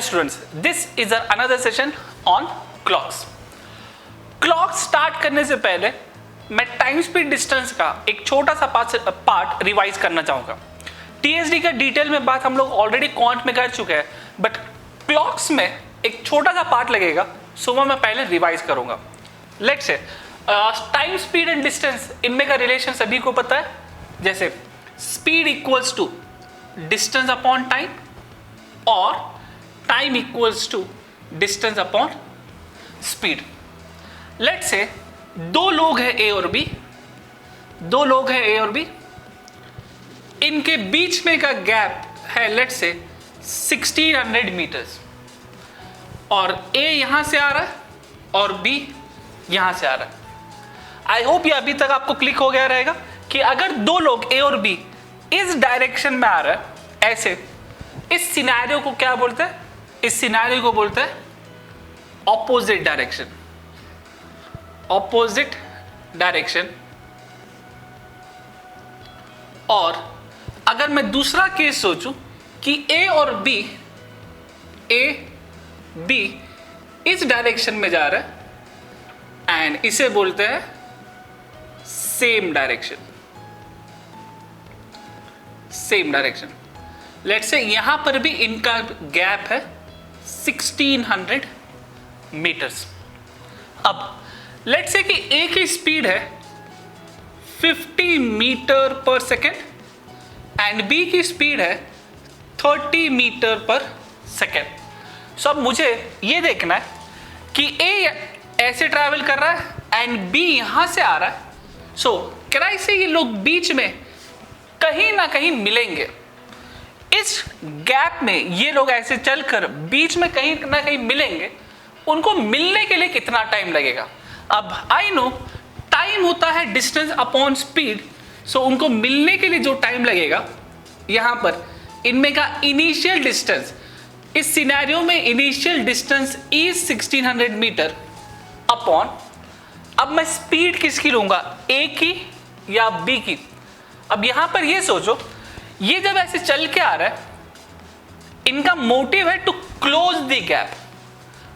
students, this is another session on clocks. Clock start करने से पहले मैं टाइम स्पीड डिस्टेंस का एक छोटा सा पार्ट रिवाइज करना चाहूँगा। टीएसडी का डिटेल में बात हम लोग ऑलरेडी क्वांट में कर चुके हैं, बट क्लॉक्स में एक छोटा सा पार्ट लगेगा, सो वो मैं पहले रिवाइज करूँगा। Let's say time speed and distance, इनमें का रिलेशन सभी को पता है, जैसे speed equals to distance upon time और time equals to distance upon speed. Let's say दो लोग हैं ए और बी, इनके बीच में का गैप है लेट्स से 1600 मीटर्स, और ए यहां से आ रहा है और बी यहां से आ रहा है। आई होप ये अभी तक आपको क्लिक हो गया रहेगा कि अगर दो लोग ए और बी इस डायरेक्शन में आ रहा है ऐसे, इस सिनेरियो को क्या बोलते हैं? इस सिनेरियो को बोलते हैं ऑपोजिट डायरेक्शन। Opposite direction. और अगर मैं दूसरा केस सोचूं कि ए और बी इस डायरेक्शन में जा रहा है एंड इसे बोलते हैं सेम डायरेक्शन। लेट्स से यहां पर भी इनका गैप है 1600 मीटर्स। अब लेट्स से कि ए की स्पीड है 50 मीटर पर सेकेंड एंड बी की स्पीड है 30 मीटर पर सेकेंड। सो अब मुझे ये देखना है कि ए ऐसे ट्रैवल कर रहा है एंड बी यहां से आ रहा है। सो कैसे से ये लोग बीच में कहीं ना कहीं मिलेंगे। इस गैप में ये लोग ऐसे चलकर बीच में कहीं ना कहीं मिलेंगे। उनको मिलने के लिए कितना टाइम लगेगा? अब आई नो टाइम होता है डिस्टेंस अपॉन स्पीड, सो उनको मिलने के लिए जो टाइम लगेगा, यहां पर इनमें का इनिशियल डिस्टेंस, इस सिनेरियो में initial distance is 1600 metre upon, अब मैं स्पीड किसकी लूंगा, ए की या बी की? अब यहां पर ये सोचो, ये जब ऐसे चल के आ रहा है, इनका मोटिव है टू क्लोज द गैप।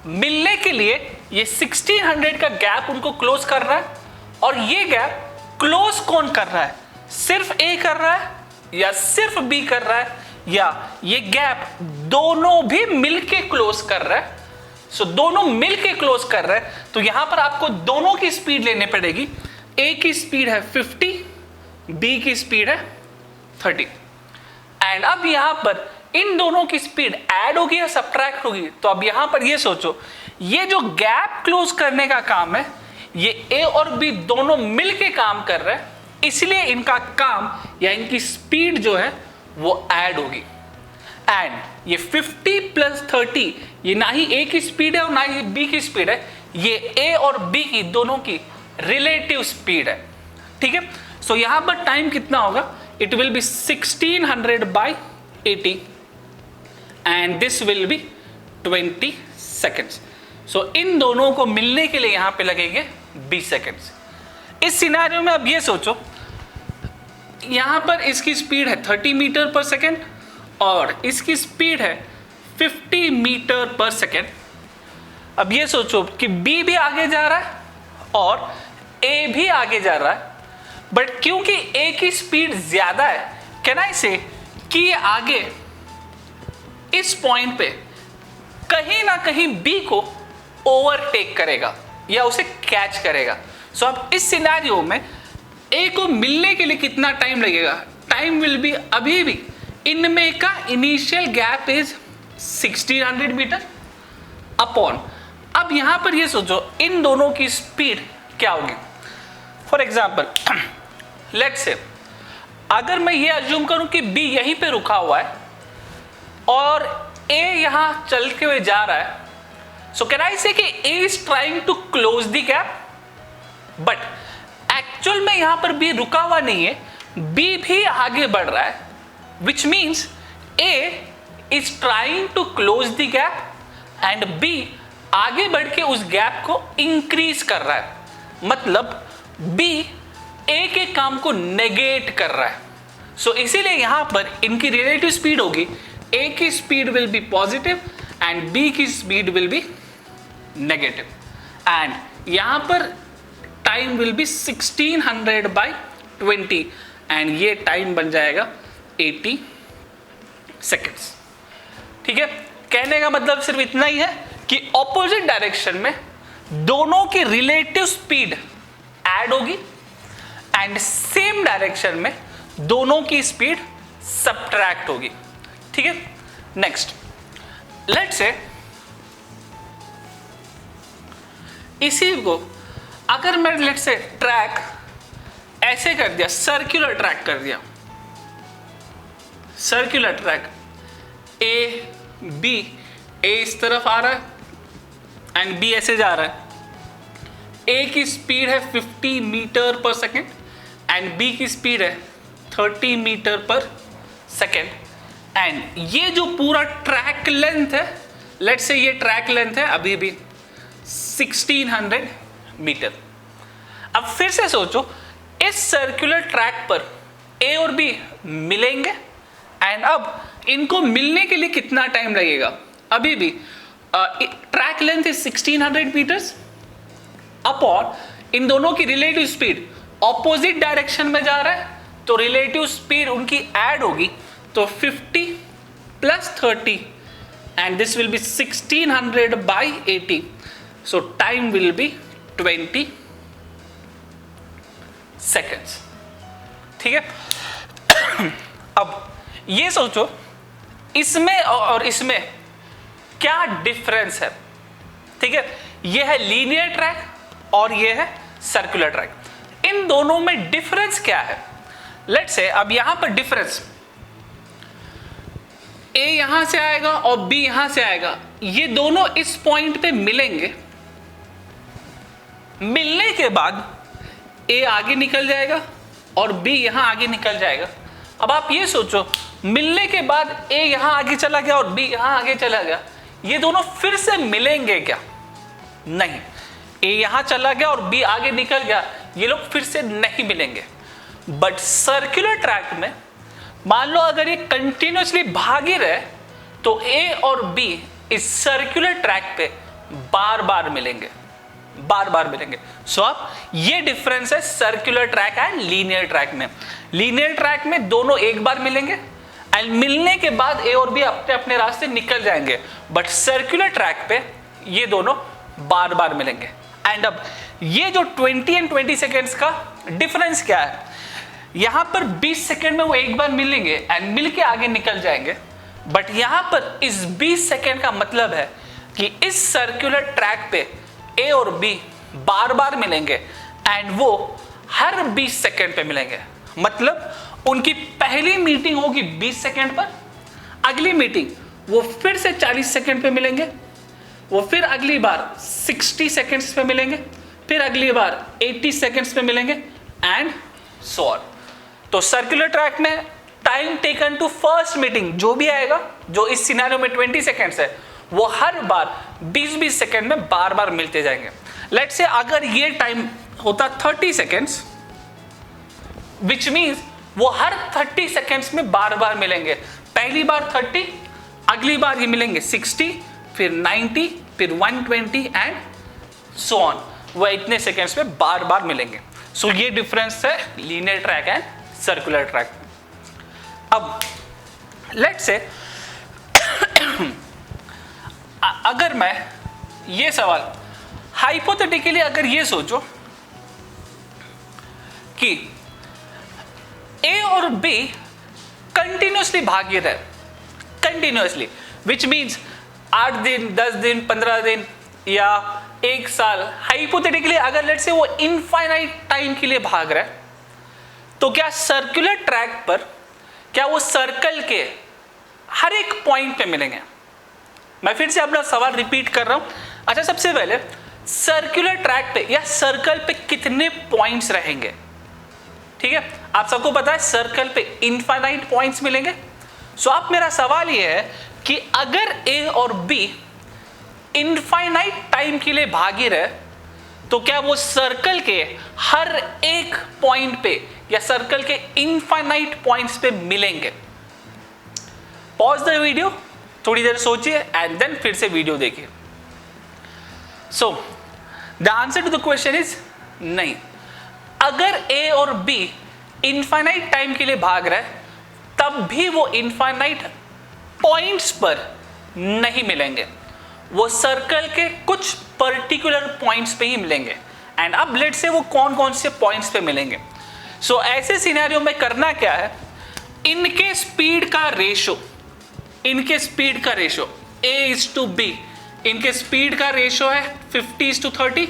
मिलने के लिए ये 1600 का गैप उनको क्लोज कर रहा है, और ये गैप क्लोज कौन कर रहा है? सिर्फ ए कर रहा है या सिर्फ बी कर रहा है, या ये गैप दोनों भी मिलके क्लोज कर रहा है? सो दोनों मिलके क्लोज कर रहा है, तो यहां पर आपको दोनों की स्पीड लेने पड़ेगी। ए की स्पीड है 50, बी की स्पीड है 30, एंड अब यहां पर इन दोनों की स्पीड ऐड होगी या सब्ट्रैक्ट होगी? तो अब यहां पर ये सोचो, ये जो गैप क्लोज करने का काम है, ये ए और बी दोनों मिलके काम कर रहे हैं, इसलिए इनका काम या इनकी स्पीड जो है वो ऐड होगी। एंड ये 50 प्लस 30, ये ना ही ए की स्पीड है और ना ही बी की स्पीड है, ये ए और बी की दोनों की रिलेटिव स्पीड है। ठीक है, सो यहां पर टाइम कितना होगा? It will be 1600 by 80 and this will be 20 seconds. So इन दोनों को मिलने के लिए यहां पे लगेंगे 20 सेकेंड्स। इस सिनेरियो में अब ये सोचो, यहां पर इसकी स्पीड है 30 मीटर पर सेकेंड और इसकी स्पीड है 50 मीटर पर सेकेंड। अब ये सोचो कि बी भी आगे जा रहा है और ए भी आगे जा रहा है, बट क्योंकि ए की स्पीड ज्यादा है, कैन आई से कि ये आगे इस पॉइंट पे कहीं ना कहीं बी को ओवरटेक करेगा या उसे कैच करेगा। सो अब इस सिनेरियो में ए को मिलने के लिए कितना टाइम लगेगा? टाइम विल बी, अभी भी इनमें का initial gap is 1600 metre upon, अब यहां पर ये सोचो इन दोनों की स्पीड क्या होगी। फॉर एग्जाम्पल लेट्स से अगर मैं ये अज्यूम करूं कि बी यहीं पे रुका हुआ है और ए यहां चल के हुए जा रहा है, सो कैन आई से कि A is trying to close the gap, but actual में यहां पर बी रुका हुआ नहीं है, बी भी आगे बढ़ रहा है, which means A is trying to close the gap and B आगे बढ़ के उस गैप को इंक्रीज कर रहा है। मतलब बी ए के काम को नेगेट कर रहा है। सो इसीलिए यहां पर इनकी रिलेटिव स्पीड होगी, ए की speed will be positive and B की speed will be negative, and यहां पर टाइम विल बी 1600/20 एंड ये टाइम बन जाएगा 80 सेकेंड्स। ठीक है, कहने का मतलब सिर्फ इतना ही है कि ऑपोजिट डायरेक्शन में दोनों की रिलेटिव स्पीड ऐड होगी एंड सेम डायरेक्शन में दोनों की स्पीड सब्ट्रैक्ट होगी। ठीक है, नेक्स्ट लेट्स से इसी को अगर मैं लेट्स से ट्रैक ऐसे कर दिया, सर्कुलर ट्रैक कर दिया, सर्कुलर ट्रैक ए बी, ए इस तरफ आ रहा है एंड बी ऐसे जा रहा है। ए की स्पीड है 50 मीटर पर सेकेंड एंड बी की स्पीड है 30 मीटर पर सेकेंड, एंड ये जो पूरा ट्रैक लेंथ है, लेट्स से ये ट्रैक लेंथ है अभी भी 1600 मीटर। अब फिर से सोचो, इस सर्कुलर ट्रैक पर ए और बी मिलेंगे एंड अब इनको मिलने के लिए कितना टाइम लगेगा? अभी भी track length is 1600 metres upon इन दोनों की रिलेटिव स्पीड ऑपोजिट डायरेक्शन में जा रहा है, तो रिलेटिव स्पीड उनकी ऐड होगी, तो 50 + 30 and this will B 1600/80, so time will be 20 seconds. ठीक है, अब ये सोचो इसमें और इसमें क्या डिफरेंस है। ठीक है, ये है लीनियर ट्रैक और ये है सर्कुलर ट्रैक, इन दोनों में डिफरेंस क्या है? लेट्स से अब यहां पर डिफरेंस ए यहां से आएगा और बी यहां से आएगा, ये दोनों इस पॉइंट पे मिलेंगे, मिलने के बाद ए आगे निकल जाएगा और बी यहां आगे निकल जाएगा। अब आप ये सोचो, मिलने के बाद ए यहां आगे चला गया और बी यहां आगे चला गया, ये दोनों फिर से मिलेंगे क्या? नहीं, ए यहां चला गया और बी आगे निकल गया, ये लोग फिर से नहीं मिलेंगे। बट सर्कुलर ट्रैक में मान लो अगर ये कंटिन्यूअसली भाग ही रहे तो ए और बी इस सर्कुलर ट्रैक पे बार बार मिलेंगे, बार बार मिलेंगे। सो अब ये डिफरेंस है circular track and linear track में। लीनियर ट्रैक में दोनों एक बार मिलेंगे एंड मिलने के बाद ए और बी अपने अपने रास्ते निकल जाएंगे, बट सर्कुलर ट्रैक पे ये दोनों बार बार मिलेंगे। एंड अब ये जो 20 एंड 20 सेकेंड्स का डिफरेंस क्या है? यहां पर 20 सेकेंड में वो एक बार मिलेंगे एंड मिल के आगे निकल जाएंगे, बट यहां पर इस 20 सेकेंड का मतलब है कि इस सर्कुलर ट्रैक पे ए और बी बार बार मिलेंगे एंड वो हर 20 सेकेंड पे मिलेंगे। मतलब उनकी पहली मीटिंग होगी 20 सेकेंड पर, अगली मीटिंग वो फिर से 40 सेकेंड पे मिलेंगे, वो फिर अगली बार 60 सेकेंड्स पे मिलेंगे, फिर अगली बार 80 सेकेंड्स पे मिलेंगे एंड सो ऑन। तो सर्कुलर ट्रैक में time taken to first meeting जो भी आएगा, जो इस सिनेरियो में 20 सेकेंड्स है, वो हर बार 20-20 सेकेंड में बार बार मिलते जाएंगे। लेट्स से अगर ये टाइम होता 30 सेकेंड्स, विच मीन्स वो हर 30 सेकेंड्स में बार बार मिलेंगे। पहली बार 30, अगली बार ये मिलेंगे 60, फिर 90, फिर 120 एंड सो ऑन। वह इतने सेकेंड्स में बार बार मिलेंगे। सो ये डिफरेंस है linear track and circular track. अब लेट्स से अगर मैं ये सवाल हाइपोथेटिकली अगर ये सोचो कि ए और बी कंटिन्यूसली भाग रहे, कंटिन्यूसली, विच मीन्स 8 दिन, 10 दिन, 15 दिन या 1 साल, हाइपोथेटिकली अगर लेट्स से वो इनफाइनाइट टाइम के लिए भाग रहा है, तो क्या सर्कुलर ट्रैक पर क्या वो सर्कल के हर एक पॉइंट पे मिलेंगे? मैं फिर से अपना सवाल रिपीट कर रहा हूं। अच्छा, सबसे पहले सर्कुलर ट्रैक पे या सर्कल पे कितने पॉइंट्स रहेंगे? ठीक है, आप सबको पता है सर्कल पे इनफाइनाइट पॉइंट्स मिलेंगे। सो आप मेरा सवाल ये है कि अगर ए और बी इनफाइनाइट टाइम के लिए भागी रहे, तो क्या वो सर्कल के हर एक पॉइंट पे या सर्कल के इनफाइनाइट पॉइंट्स पे मिलेंगे? पॉज द वीडियो थोड़ी देर सोचिए एंड देन फिर से वीडियो देखिए। So the answer to the question is नहीं। अगर ए और बी इनफाइनाइट टाइम के लिए भाग रहा है तब भी वो इनफाइनाइट पॉइंट्स पर नहीं मिलेंगे, वो सर्कल के कुछ पर्टिकुलर पॉइंट्स पे ही मिलेंगे। एंड अब लेट से वो कौन कौन से पॉइंट्स पे मिलेंगे। सो ऐसे सिनेरियो में करना क्या है, इनके स्पीड का ratio A is to B, इनके स्पीड का रेशो है 50:30।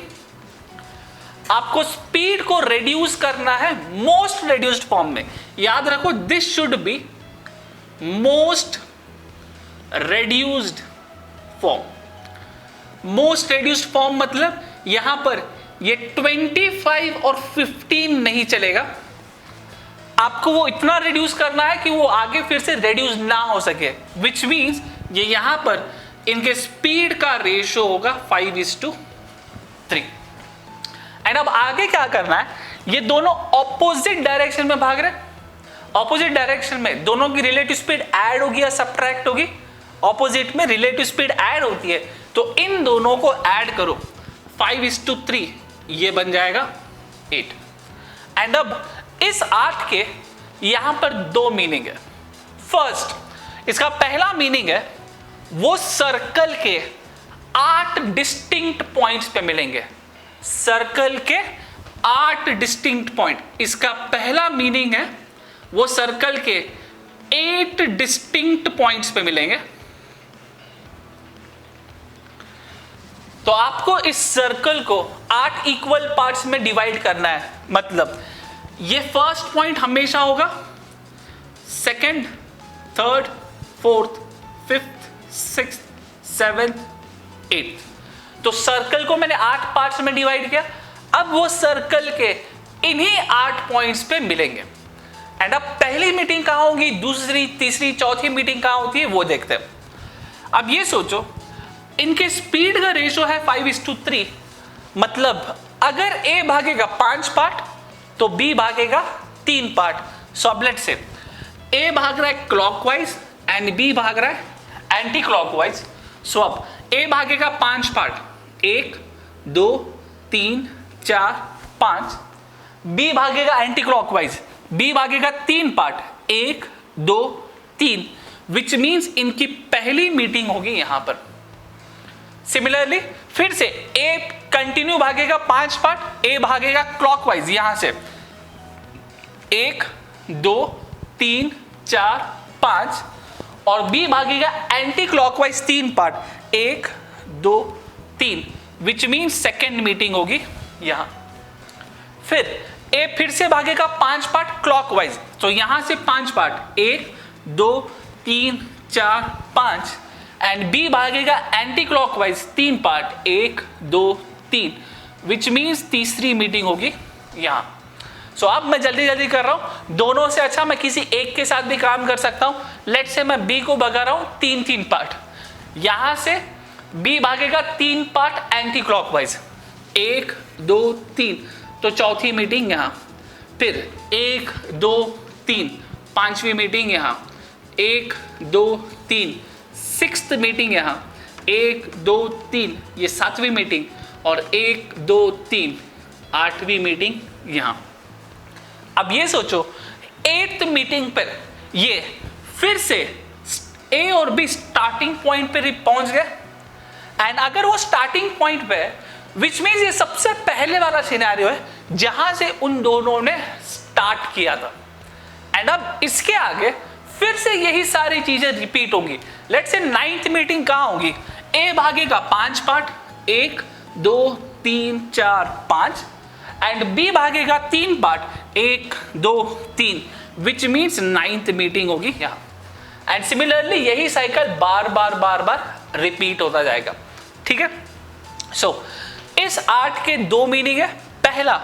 आपको स्पीड को रिड्यूस करना है मोस्ट रिड्यूस्ड फॉर्म में। याद रखो this should be most reduced form. Most reduced form मतलब यहां पर ये 25 और 15 नहीं चलेगा, आपको वो इतना रिड्यूस करना है कि वो आगे फिर से रिड्यूस ना हो सके, विच मीन्स ये यहां पर इनके स्पीड का रेशो होगा 5:3। एंड अब आगे क्या करना है, ये दोनों ऑपोजिट डायरेक्शन में भाग रहे हैं। ऑपोजिट डायरेक्शन में दोनों की रिलेटिव स्पीड ऐड होगी या सब्ट्रैक्ट होगी? ऑपोजिट में रिलेटिव स्पीड ऐड होती है, तो इन दोनों को ऐड करो 5:3, ये बन जाएगा 8। एंड अब इस 8 के यहां पर 2 मीनिंग है। फर्स्ट, इसका पहला मीनिंग है वो सर्कल के 8 डिस्टिंक्ट पॉइंट्स पे मिलेंगे। सर्कल के 8 डिस्टिंक्ट पॉइंट, इसका पहला मीनिंग है वो सर्कल के 8 डिस्टिंक्ट पॉइंट्स पे मिलेंगे। तो आपको इस सर्कल को 8 इक्वल पार्ट्स में डिवाइड करना है। मतलब ये फर्स्ट पॉइंट हमेशा होगा, second, third, fourth, fifth, sixth, seventh, eighth. तो सर्कल को मैंने 8 पार्ट्स में डिवाइड किया। अब वो सर्कल के इन्हीं 8 पॉइंट्स पे मिलेंगे। एंड अब पहली मीटिंग कहां होगी, दूसरी, तीसरी, चौथी मीटिंग कहां होती है वो देखते हैं। अब ये सोचो इनके स्पीड का रेशो है 5:3। मतलब अगर ए भागेगा 5 पार्ट तो बी भागेगा 3 पार्ट। सो अब लेट्स से ए भाग रहा है क्लॉकवाइज एंड बी भाग रहा है एंटी क्लॉकवाइज। सो अब ए भागेगा 5 पार्ट, 1 2 3 4 5। बी भागेगा एंटी क्लॉकवाइज, बी भागेगा 3 पार्ट, 1 2 3, विच मीन्स इनकी पहली मीटिंग होगी यहां पर। सिमिलरली फिर से ए कंटिन्यू भागेगा 5 पार्ट, ए भागेगा क्लॉकवाइज यहां से 1 2 3 4 5, और बी भागेगा anti clockwise 3 part, 1 2 3, which means second meeting होगी यहां। फिर ए फिर से भागेगा 5 पार्ट क्लॉकवाइज, तो यहां से 5 पार्ट, 1 2 3 4 5, एंड बी भागेगा anti clockwise 3 part, 1 2 3, which means तीसरी मीटिंग होगी यहां। सो अब मैं जल्दी जल्दी कर रहा हूं, दोनों से अच्छा मैं किसी एक के साथ भी काम कर सकता हूं। लेट से मैं बी को भगा रहा हूं 3 पार्ट, यहां से बी भागेगा 3 पार्ट एंटी क्लॉकवाइज, 1 2 3, तो चौथी मीटिंग यहां। फिर 1 2 3, 5वीं मीटिंग यहां, 1 2 3, 6th मीटिंग यहां, 1 2 3, ये 7वीं मीटिंग, और 1 2 3, 8वीं मीटिंग यहां। अब ये सोचो 8th मीटिंग पर ये फिर से ए और बी स्टार्टिंग पॉइंट पे पहुंच गए। एंड अगर वो स्टार्टिंग पॉइंट पे है, विच मीन्स ये सबसे पहले वाला सिनेरियो है जहां से उन दोनों ने स्टार्ट किया था। एंड अब इसके आगे फिर से यही सारी चीजें रिपीट होंगी। लेट्स से 9th मीटिंग कहां होगी, ए भागेगा 5 पार्ट, 1 2 3 4 5, एंड बी भागेगा 3 part, 1 2 3, which means 9th meeting होगी यहां। एंड सिमिलरली यही साइकिल बार बार रिपीट होता जाएगा। ठीक है। सो इस 8 के 2 मीनिंग है। पहला,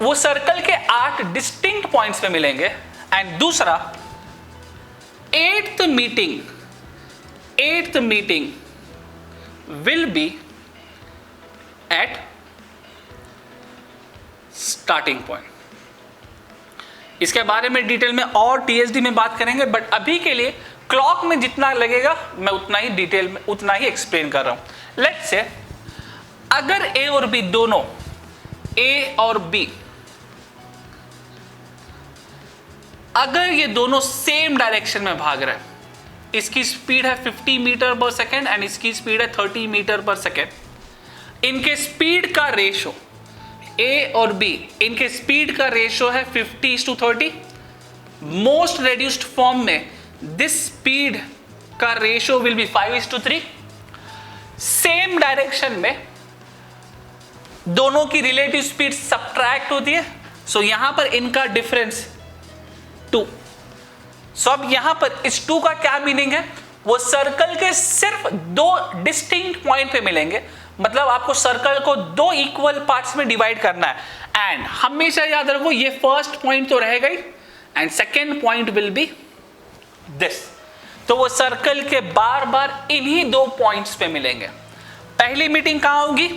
वो सर्कल के 8 डिस्टिंक्ट पॉइंट्स पे मिलेंगे, एंड दूसरा 8th meeting will be at starting point. इसके बारे में डिटेल में और टीएसडी में बात करेंगे, बट अभी के लिए क्लॉक में जितना लगेगा मैं उतना ही डिटेल में उतना ही एक्सप्लेन कर रहा हूं। लेट्स से अगर ए और बी दोनों, ए और बी अगर ये दोनों सेम डायरेक्शन में भाग रहे हैं, इसकी स्पीड है 50 मीटर पर सेकेंड एंड इसकी स्पीड है 30 मीटर पर सेकेंड, इनके स्पीड का रेशो ए और बी, इनके स्पीड का रेशो है 50:30। मोस्ट रेड्यूस्ड फॉर्म में दिस स्पीड का ratio will be 5:3। Same direction में दोनों की रिलेटिव स्पीड सब्ट्रैक्ट होती है, सो यहां पर इनका डिफरेंस 2। सो अब यहां पर इस 2 का क्या मीनिंग है, वो सर्कल के सिर्फ 2 डिस्टिंक्ट पॉइंट पे मिलेंगे, मतलब आपको सर्कल को 2 इक्वल पार्ट्स में डिवाइड करना है। एंड हमेशा याद रखो ये फर्स्ट पॉइंट तो रहेगा ही and second point will be this. तो वो सर्कल के बार बार इन्हीं 2 पॉइंट्स पे मिलेंगे। पहली मीटिंग कहां होगी,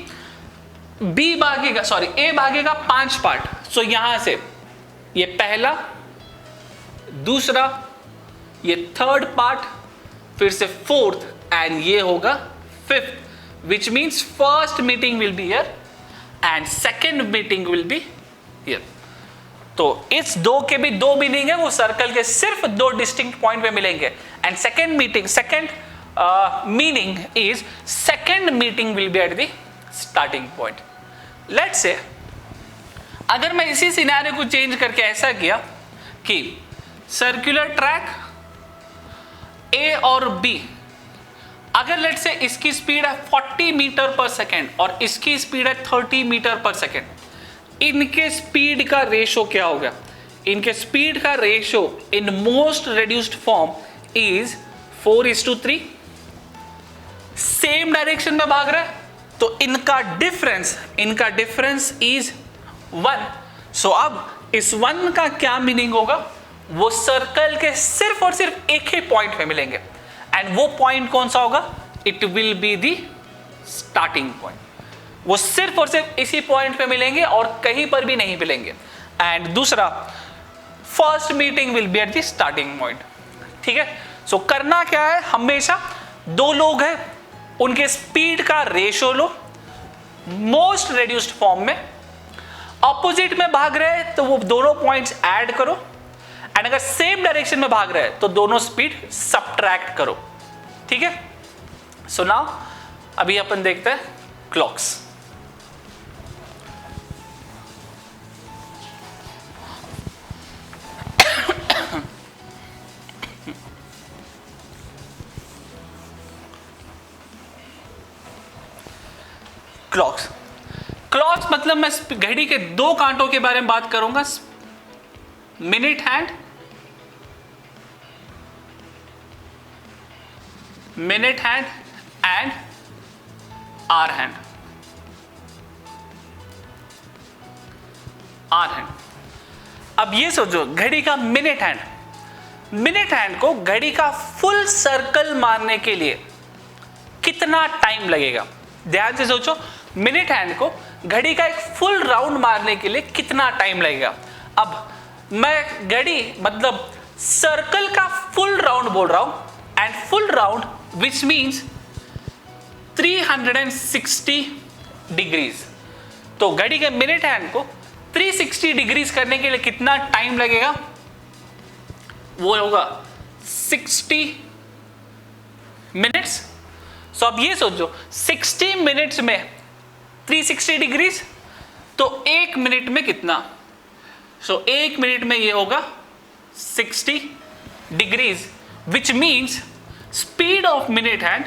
बी भागेगा, सॉरी ए भागेगा 5 पार्ट। सो यहां से ये पहला, दूसरा, ये थर्ड पार्ट, फिर से फोर्थ एंड ये होगा fifth, which means first meeting will be here and second meeting will be here। तो इस 2 के भी 2 मीनिंग है, वो सर्कल के सिर्फ 2 डिस्टिंक्ट पॉइंट पे मिलेंगे। And second meaning is second meeting will be at the starting point. Let's say अगर मैं इसी सिनेरियो को चेंज करके ऐसा किया कि सर्कुलर ट्रैक ए और बी, अगर लेट से इसकी स्पीड है 40 मीटर पर सेकेंड और इसकी स्पीड है 30 मीटर पर सेकेंड, इनके स्पीड का रेशो क्या होगा, इनके स्पीड का ratio in most reduced form is 4:3। Same direction में भाग रहा है तो इनका डिफरेंस इज 1। सो अब इस 1 का क्या मीनिंग होगा, वो सर्कल के सिर्फ और सिर्फ एक ही पॉइंट पे मिलेंगे एंड वो पॉइंट कौन सा होगा, it will be the starting point. वो सिर्फ और सिर्फ इसी पॉइंट पे मिलेंगे और कहीं पर भी नहीं मिलेंगे। एंड दूसरा, first meeting will be at the starting point. ठीक है, सो करना क्या है, हमेशा 2 लोग हैं, उनके स्पीड का रेशो लो मोस्ट रिड्यूस्ड फॉर्म में, ऑपोजिट में भाग रहे हैं तो वो दोनों पॉइंट्स ऐड करो एंड अगर सेम डायरेक्शन में भाग रहे हैं तो दोनों स्पीड सब्ट्रैक्ट करो। ठीक है, सो नाउ अभी अपन देखते हैं क्लॉक्स। क्लॉक्स मतलब मैं घड़ी के 2 कांटों के बारे में बात करूंगा, minute hand and hour hand. अब ये सोचो, घड़ी का मिनट हैंड को घड़ी का फुल सर्कल मारने के लिए कितना टाइम लगेगा। ध्यान से सोचो, मिनट हैंड को घड़ी का एक फुल राउंड मारने के लिए कितना टाइम लगेगा। अब मैं घड़ी मतलब सर्कल का फुल राउंड बोल रहा हूं and full round which means 360 degrees. तो घड़ी के मिनट हैंड को 360 डिग्रीज करने के लिए कितना टाइम लगेगा, वो होगा 60 मिनट्स। सो अब ये सोचो, 60 मिनट्स में 360 डिग्रीज, तो 1 मिनट में कितना, सो 1 मिनट में ये होगा 60 degrees, which means speed of minute hand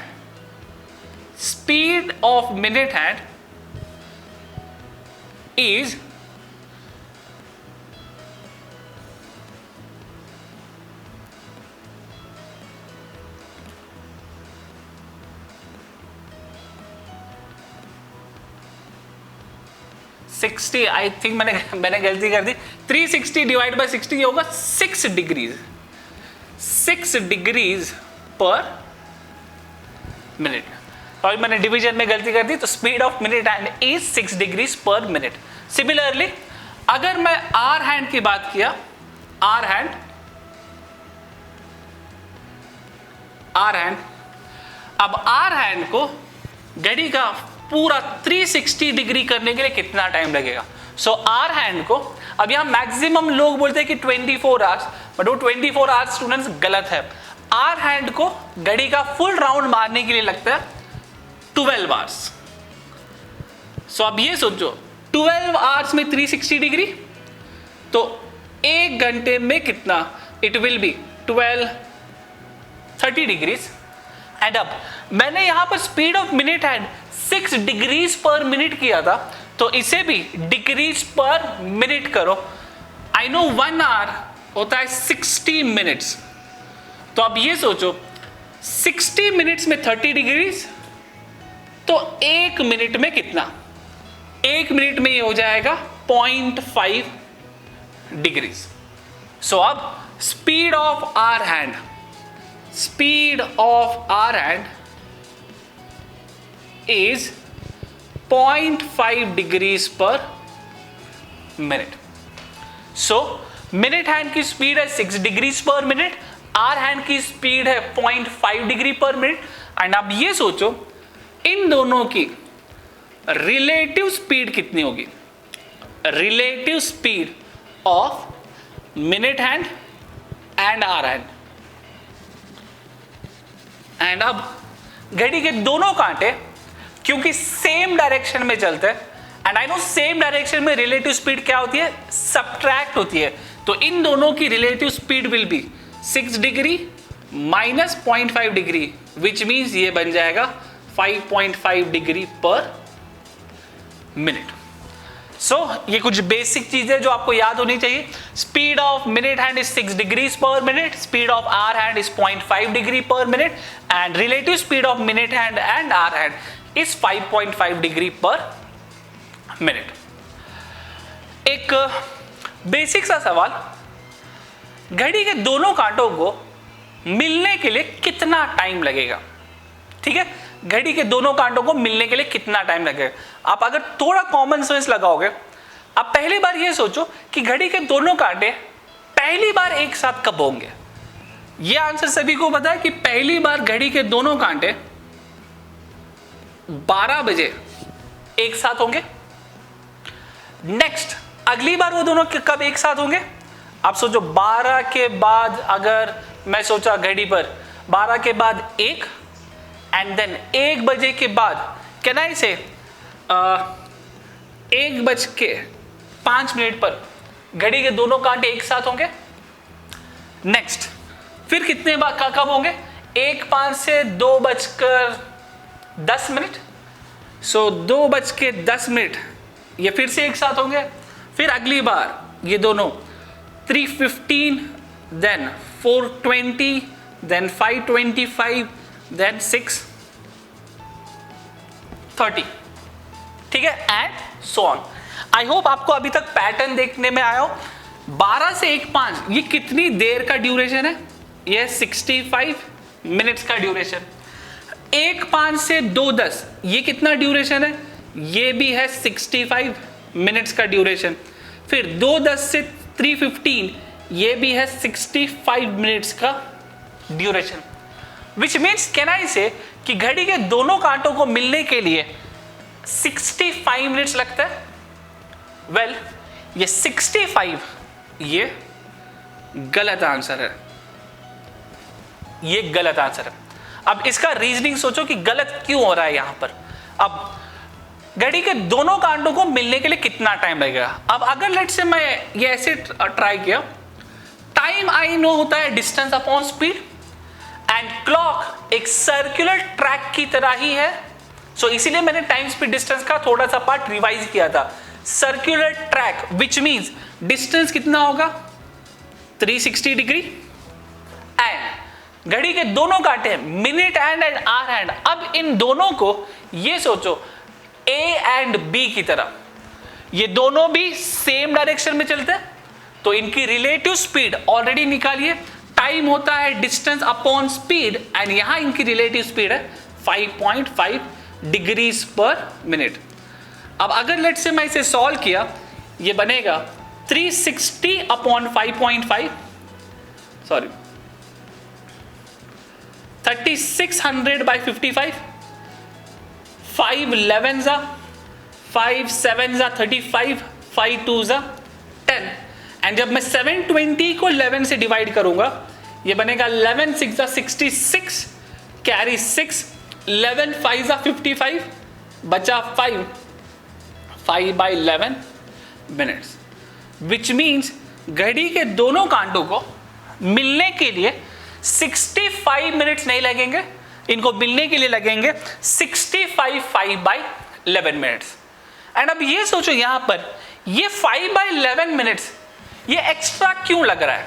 is 60, I think मैंने गलती कर दी, 360 डिवाइड बाय 60 होगा 6 डिग्रीज पर मिनट। और मैंने डिवीजन में गलती कर दी, तो speed of minute hand is 6 degrees per minute. Similarly अगर मैं आवर हैंड की बात किया, आवर हैंड आर हैंड। अब आर हैंड को घड़ी का पूरा 360 डिग्री करने के लिए कितना टाइम लगेगा? सो आर हैंड को, अब यहाँ मैक्सिमम लोग बोलते हैं कि 24 आवर्स, बट वो 24 आवर्स स्टूडेंट्स गलत है। आर हैंड को घड़ी का फुल राउंड मारने के लिए लगता है 12 आवर्स। सो अब ये सोचो 12 आवर्स में 360 डिग्री, तो 1 घंटे में कितना? It will B 30 degrees. And अब मैंने यहां पर speed of minute hand 6 degrees per minute किया था, तो इसे भी डिग्रीज पर मिनट करो। आई नो 1 आवर होता है 60 मिनट्स, तो अब ये सोचो 60 मिनट्स में 30 डिग्रीज, तो 1 मिनट में कितना? 1 मिनट में ये हो जाएगा 0.5 डिग्रीज। सो अब speed of hour hand, speed of hour hand is 0.5 degrees per minute. So minute hand की स्पीड है 6 degrees per minute, hour hand की स्पीड है 0.5 डिग्री पर मिनट। एंड अब ये सोचो इन दोनों की रिलेटिव स्पीड कितनी होगी? Relative speed of minute hand and hour hand. And अब घड़ी के दोनों कांटे क्योंकि सेम डायरेक्शन में चलते हैं, and I know same direction में रिलेटिव स्पीड क्या होती है? सब्ट्रैक्ट होती है। तो इन दोनों की relative speed will B 6 degree minus 0.5 degree, which means ये बन जाएगा 5.5 डिग्री पर मिनट। सो ये कुछ बेसिक चीजें जो आपको याद होनी चाहिए। Speed of minute hand is 6 degrees per minute, speed of hour hand is 0.5 degree per minute, and relative speed of minute hand and hour hand is 5.5 degree per minute. एक basic सा सवाल, घड़ी के दोनों कांटों को मिलने के लिए कितना टाइम लगेगा? ठीक है, घड़ी के दोनों कांटों को मिलने के लिए कितना टाइम लगेगा? आप अगर थोड़ा कॉमन सेंस लगाओगे, आप पहली बार ये सोचो कि घड़ी के दोनों कांटे पहली बार एक साथ कब होंगे? ये आंसर सभी को पता है कि पहली बार घड़ी के दोनों कांटे 12 बजे एक साथ होंगे। नेक्स्ट अगली बार वो दोनों कब एक साथ होंगे? आप सोचो 12 के बाद, अगर मैं सोचा घड़ी पर 12 के बाद 1 एंड देन 1 बजे के बाद, कैन आई से 1:05 पर घड़ी के दोनों कांटे एक साथ होंगे। नेक्स्ट फिर कितने बार कब होंगे? 1:05 से 2:10। सो 2:10 ये फिर से एक साथ होंगे। फिर अगली बार ये दोनों 3:15, देन 4:20, देन 5:25, देन 6:30। ठीक है, and so on. I hope आपको अभी तक पैटर्न देखने में आया हो। 12 से 1:05 ये कितनी देर का ड्यूरेशन है? ये 65 मिनट्स का ड्यूरेशन। 1:05 से 2:10 ये कितना ड्यूरेशन है? ये भी है 65 मिनट्स का ड्यूरेशन। फिर 2:10 से 3:15 ये भी है 65 मिनट्स का duration. Which means can I say कि घड़ी के दोनों कांटों को मिलने के लिए 65 मिनट्स लगता है। वेल, ये 65 ये गलत आंसर है, ये गलत आंसर है। अब इसका रीजनिंग सोचो कि गलत क्यों हो रहा है यहां पर। अब घड़ी के दोनों कांटों को मिलने के लिए कितना टाइम लगेगा? अब अगर लेट से मैं ये ऐसे ट्राई किया, टाइम आई नो होता है distance upon speed, and clock एक सर्कुलर ट्रैक की तरह ही है। सो इसीलिए मैंने टाइम स्पीड डिस्टेंस का थोड़ा सा पार्ट रिवाइज किया था। Circular track which means distance कितना होगा? 360 डिग्री। एंड घड़ी के दोनों कांटे minute hand and hour hand. अब इन दोनों को ये सोचो ए एंड बी की तरह, ये दोनों भी सेम डायरेक्शन में चलते हैं, तो इनकी रिलेटिव स्पीड ऑलरेडी निकालिए। टाइम होता है डिस्टेंस अपॉन स्पीड, एंड यहां इनकी रिलेटिव स्पीड है 5.5 डिग्रीज पर मिनट। अब अगर लेट से मैं इसे सॉल्व किया, ये बनेगा 360 अपॉन 5.5, सॉरी 3600 by 55, 5 11 जा, 5 7 जा 35, 5 2 जा 10, एंड जब मैं 720 को 11 से डिवाइड करूंगा ये बनेगा 11 6 जा 66, कैरी 6, 11 5 जा 55, बचा 5 by 11 मिनट्स, विच मीन्स घड़ी के दोनों कांटों को मिलने के लिए 65 मिनट्स नहीं लगेंगे, इनको मिलने के लिए लगेंगे 65 5 by 11 मिनट्स। एंड अब ये सोचो यहां पर ये 5 by 11 मिनट्स ये एक्स्ट्रा क्यों लग रहा है?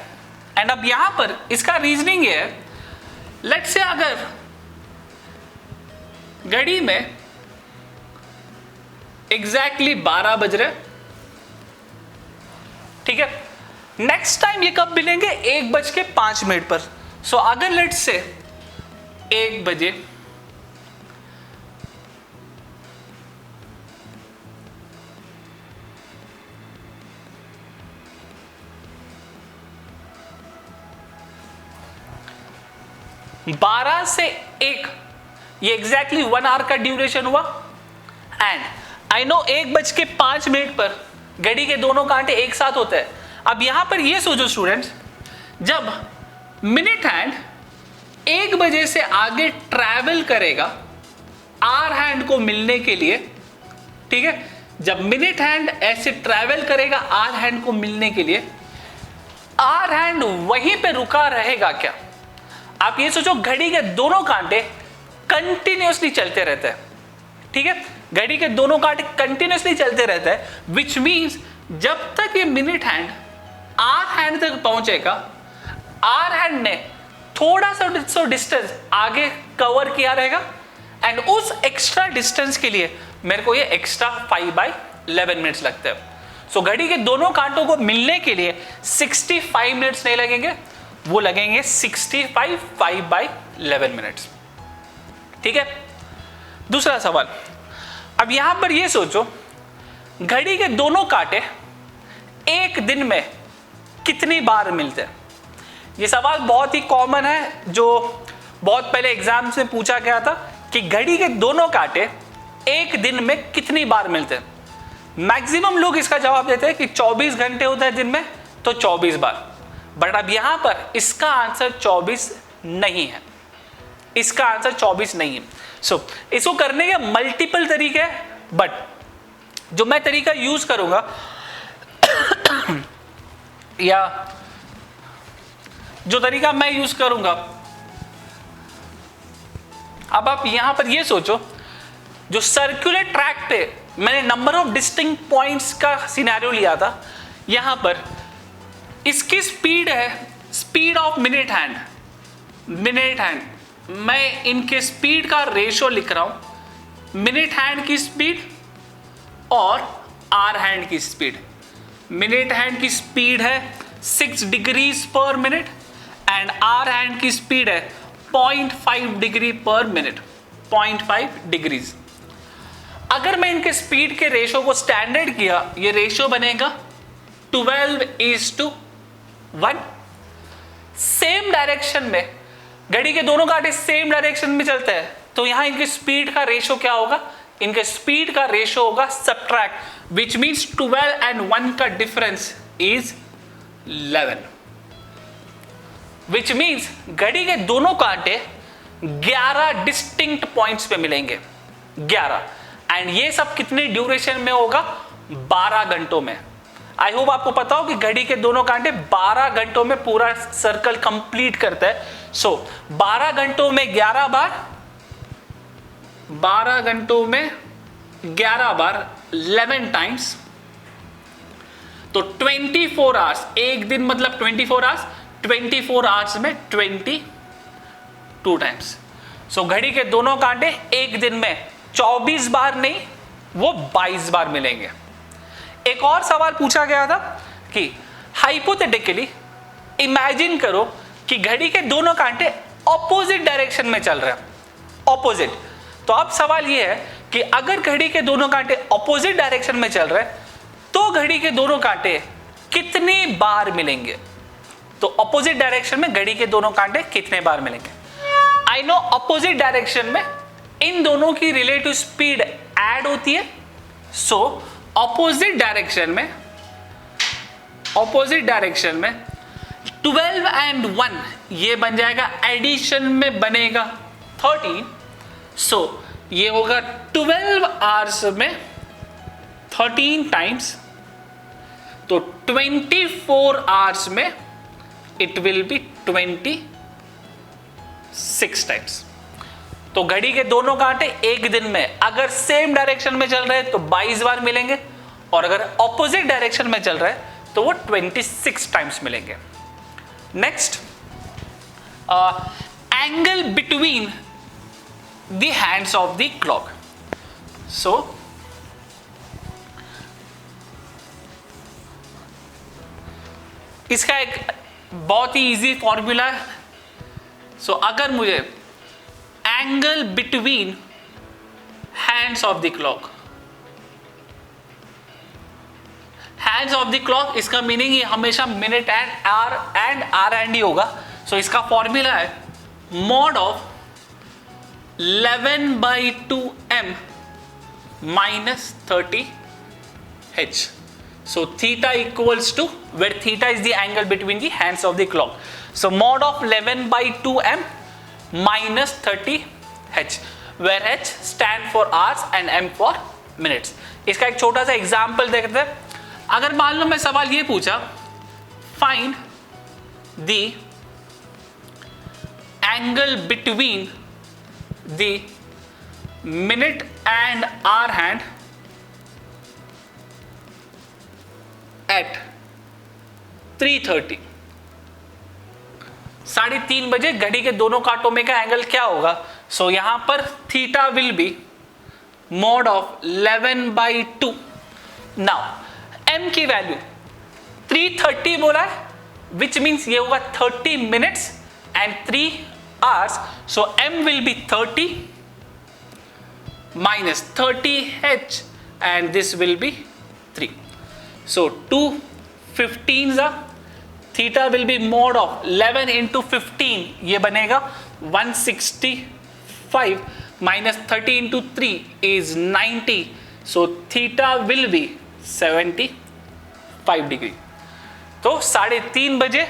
एंड अब यहां पर इसका रीजनिंग ये है, लेट्स से अगर घड़ी में एग्जैक्टली 12 बज रहे, ठीक है, नेक्स्ट टाइम ये कब मिलेंगे? 1:05 पर। सो अगर लेट्स से 1 बजे बारह से 1 ये एग्जैक्टली 1 आवर का ड्यूरेशन हुआ, एंड आई नो 1:05 पर घड़ी के दोनों कांटे एक साथ होते हैं। अब यहां पर ये सोचो स्टूडेंट्स, जब मिनट हैंड 1 बजे से आगे ट्रैवल करेगा आर हैंड को मिलने के लिए, ठीक है, जब मिनट हैंड ऐसे ट्रैवल करेगा आर हैंड को मिलने के लिए, आर हैंड वहीं पे रुका रहेगा क्या? आप ये सोचो, घड़ी के दोनों कांटे कंटिन्यूअसली चलते रहते हैं, ठीक है, घड़ी के दोनों कांटे कंटिन्यूअसली चलते रहते हैं, विच मीन्स जब तक ये मिनट हैंड आर हैंड तक पहुंचेगा, आर हैंड ने थोड़ा सा डिस्टेंस आगे कवर किया रहेगा, एंड उस एक्स्ट्रा डिस्टेंस के लिए मेरे को ये एक्स्ट्रा 5 by 11 मिनट्स लगते हैं। सो घड़ी के दोनों कांटों को मिलने के लिए 65 मिनट्स नहीं लगेंगे, वो लगेंगे 65 5 by 11 मिनट्स, ठीक है। दूसरा सवाल, अब यहां पर ये सोचो, घड़ी के दोनों कांटे एक दिन में कितनी बार मिलते हैं? ये सवाल बहुत ही कॉमन है, जो बहुत पहले एग्जाम में पूछा गया था कि घड़ी के दोनों कांटे एक दिन में कितनी बार मिलते हैं। मैक्सिमम लोग इसका जवाब देते हैं कि 24 घंटे होता है दिन में, तो 24 बार। बट अब यहां पर इसका आंसर 24 नहीं है, इसका आंसर 24 नहीं है। सो इसको करने के मल्टीपल तरीके हैं, बट जो मैं तरीका यूज करूंगा या जो तरीका मैं यूज करूंगा, अब आप यहां पर ये सोचो, जो सर्कुलर ट्रैक पे मैंने नंबर ऑफ डिस्टिंक्ट पॉइंट्स का सिनेरियो लिया था, यहां पर इसकी स्पीड है speed of minute hand, minute hand, मैं इनके स्पीड का रेशो लिख रहा हूं, मिनट हैंड की स्पीड और आर हैंड की स्पीड। मिनट हैंड की स्पीड है 6 degrees per minute, and hour hand की स्पीड है 0.5 डिग्री पर मिनट, 0.5 डिग्रीज। अगर मैं इनके स्पीड के रेशो को स्टैंडर्ड किया, ये रेशो बनेगा 12:1। सेम डायरेक्शन में घड़ी के दोनों कांटे सेम डायरेक्शन में चलते हैं, तो यहां इनके स्पीड का रेशो क्या होगा? इनके स्पीड का रेशो होगा सबट्रैक्ट, विच मीन्स 12 and 1 का डिफरेंस इज 11, विच मीन्स घड़ी के दोनों कांटे 11 डिस्टिंक्ट पॉइंट्स पे मिलेंगे, 11, एंड ये सब कितने ड्यूरेशन में होगा? 12 घंटों में। आई होप आपको पता हो कि घड़ी के दोनों कांटे 12 घंटों में पूरा सर्कल कंप्लीट करता है। सो 12 घंटों में 11 बार, 12 घंटों में 11 बार 11 टाइम्स, तो 24 आवर्स, एक दिन मतलब 24 आवर्स, 24 आवर्स में 22 टाइम्स। सो घड़ी के दोनों कांटे एक दिन में 24 बार नहीं, वो 22 बार मिलेंगे। एक और सवाल पूछा गया था कि हाइपोथेटिकली इमेजिन करो कि घड़ी के दोनों कांटे ऑपोजिट डायरेक्शन में चल रहे हैं, ऑपोजिट। तो अब सवाल यह है कि अगर घड़ी के दोनों कांटे ऑपोजिट डायरेक्शन में चल रहे हैं, तो घड़ी के दोनों कांटे कितनी बार मिलेंगे? तो ऑपोजिट डायरेक्शन में घड़ी के दोनों कांटे कितने बार मिलेंगे? आई नो अपोजिट डायरेक्शन में इन दोनों की रिलेटिव स्पीड ऐड होती है, सो ऑपोजिट डायरेक्शन में 12 एंड 1 ये बन जाएगा, एडिशन में बनेगा 13, सो ये होगा 12 आवर्स में 13 टाइम्स, तो 24 आवर्स में इट विल बी 26 टाइम्स। तो घड़ी के दोनों कांटे एक दिन में अगर सेम डायरेक्शन में चल रहे हैं तो 22 बार मिलेंगे, और अगर ऑपोजिट डायरेक्शन में चल रहा है तो वो 26 टाइम्स मिलेंगे। Next, angle between the hands of the clock. So इसका एक बहुत ही इजी फॉर्मूला है। सो अगर मुझे angle between hands of the clock, इसका मीनिंग ये हमेशा मिनट एंड आर एंड ही होगा। सो इसका फॉर्मूला है mod of 11/2m minus 30h. So theta equals to, where theta is the angle between the hands of the clock. So mod of 11/2m minus 30h, where h stand for hours and m for minutes. इसका एक छोटा सा example देखते हैं। अगर मान लो मैं सवाल ये पूछा, find the angle between the minute and hour hand at 3:30, 3:30 बजे घड़ी के दोनों कांटों में का एंगल क्या होगा? सो यहां पर theta will be mod of 11/2. Now m की वैल्यू 3:30 बोला है, विच मीन्स ये होगा 30 minutes and 3 hours. So m will B 30 minus 30h and this will be 3. So 2 15s are, theta will be mod of 11 into 15, ये बनेगा 165 minus 30 into 3 is 90. So theta will be 75 degree. तो 3:30 बजे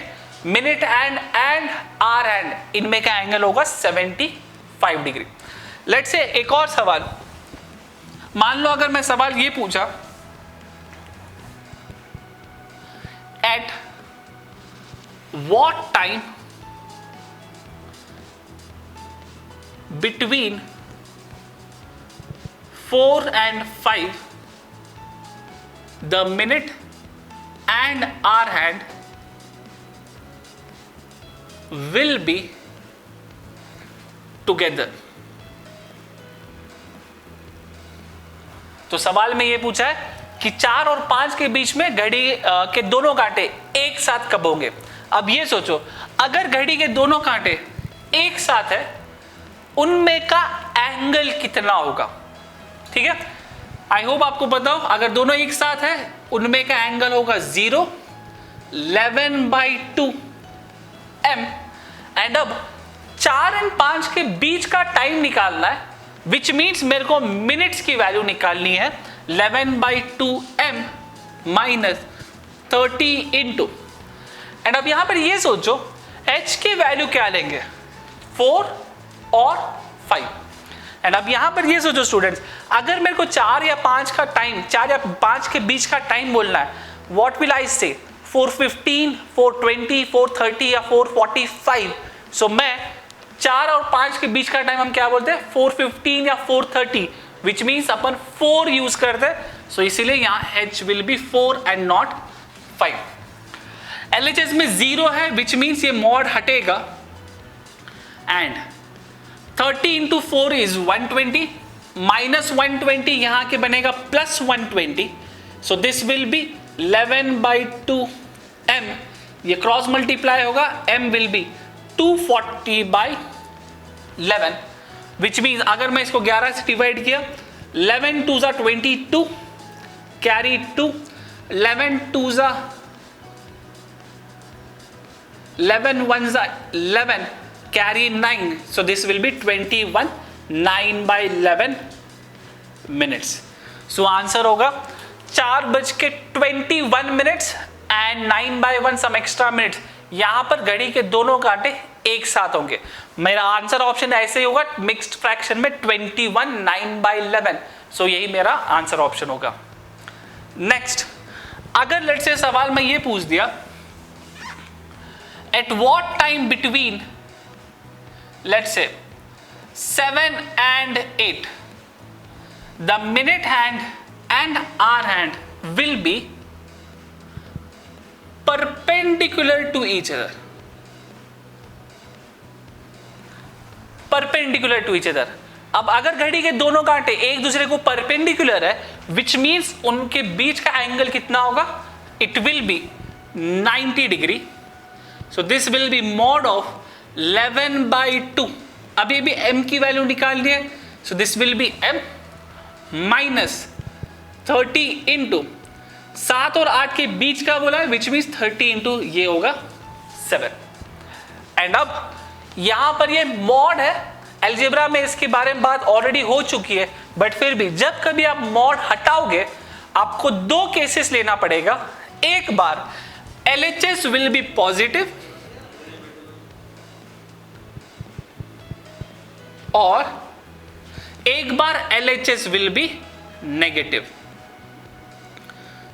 minute and our and इनमें का angle होगा 75 degree. Let's say एक और सवाल, मान लो अगर मैं सवाल ये पूछा, at what time between 4 and 5 the minute and hour hand will be together. तो सवाल में ये पूछा है कि 4 और 5 के बीच में घड़ी के दोनों कांटे एक साथ कब होंगे. अब ये सोचो, अगर घड़ी के दोनों कांटे एक साथ है, उनमें का एंगल कितना होगा. ठीक है, आई होप आपको पता हो. अगर दोनों एक साथ है, उनमें का एंगल होगा 0, 11/2 m. एंड अब 4 और 5 के बीच का टाइम निकालना है, विच मीन्स मेरे को मिनट्स की वैल्यू निकालनी है. 11/2 m माइनस 30 इंटू, एंड अब यहां पर ये सोचो h की वैल्यू क्या लेंगे, 4 और 5. एंड अब यहां पर ये सोचो स्टूडेंट्स, अगर मेरे को 4 या 5 का टाइम, 4 या 5 के बीच का टाइम बोलना है, व्हाट विल आई से, 4:15, 4:20, 4:30 या 4:45. सो मैं 4 और 5 के बीच का टाइम हम क्या बोलते हैं, 4:15 या 4:30, विच मीन्स अपन 4 यूज करते हैं. सो इसीलिए यहां h will be 4 and not 5. LHS में 0 है, विच मीन्स ये मॉड हटेगा. एंड 30 इंटू 4 इज 120, माइनस 120 यहां के बनेगा plus 120. So this will B 11/2 m. ये क्रॉस मल्टीप्लाई होगा, m will B 240/11, which means अगर मैं इसको 11 से डिवाइड किया, 11 2s are 22, carry 2, 11 2s are 11 1s are 11, carry 9, so this will be 21 9/11 minutes. So answer होगा 4:21 एंड 9/1 सम एक्स्ट्रा मिनट्स. यहां पर घड़ी के दोनों कांटे एक साथ होंगे. मेरा आंसर ऑप्शन ऐसे ही होगा मिक्स्ड फ्रैक्शन में 21 9/11. सो यही मेरा आंसर ऑप्शन होगा. नेक्स्ट, अगर लेट्स से सवाल में ये पूछ दिया at what time between let's say 7 and 8 the minute hand and hour hand will be perpendicular to each other. Perpendicular to each other. अब अगर घड़ी के दोनों कांटे एक दूसरे को परपेंडिकुलर है, विच मीन्स उनके बीच का एंगल कितना होगा? It will be 90 degree. So this will B mod of 11/2. अभी भी m की वैल्यू निकालनी है. So this will B m minus 30 into 7 और 8 के बीच का बोला है, विच मीन्स 30 इंटू ये होगा 7. एंड अब यहां पर ये मॉड है. अलजेब्रा में इसके बारे में बात ऑलरेडी हो चुकी है, बट फिर भी जब कभी आप मॉड हटाओगे आपको दो केसेस लेना पड़ेगा. एक बार LHS विल बी पॉजिटिव और एक बार LHS विल बी नेगेटिव.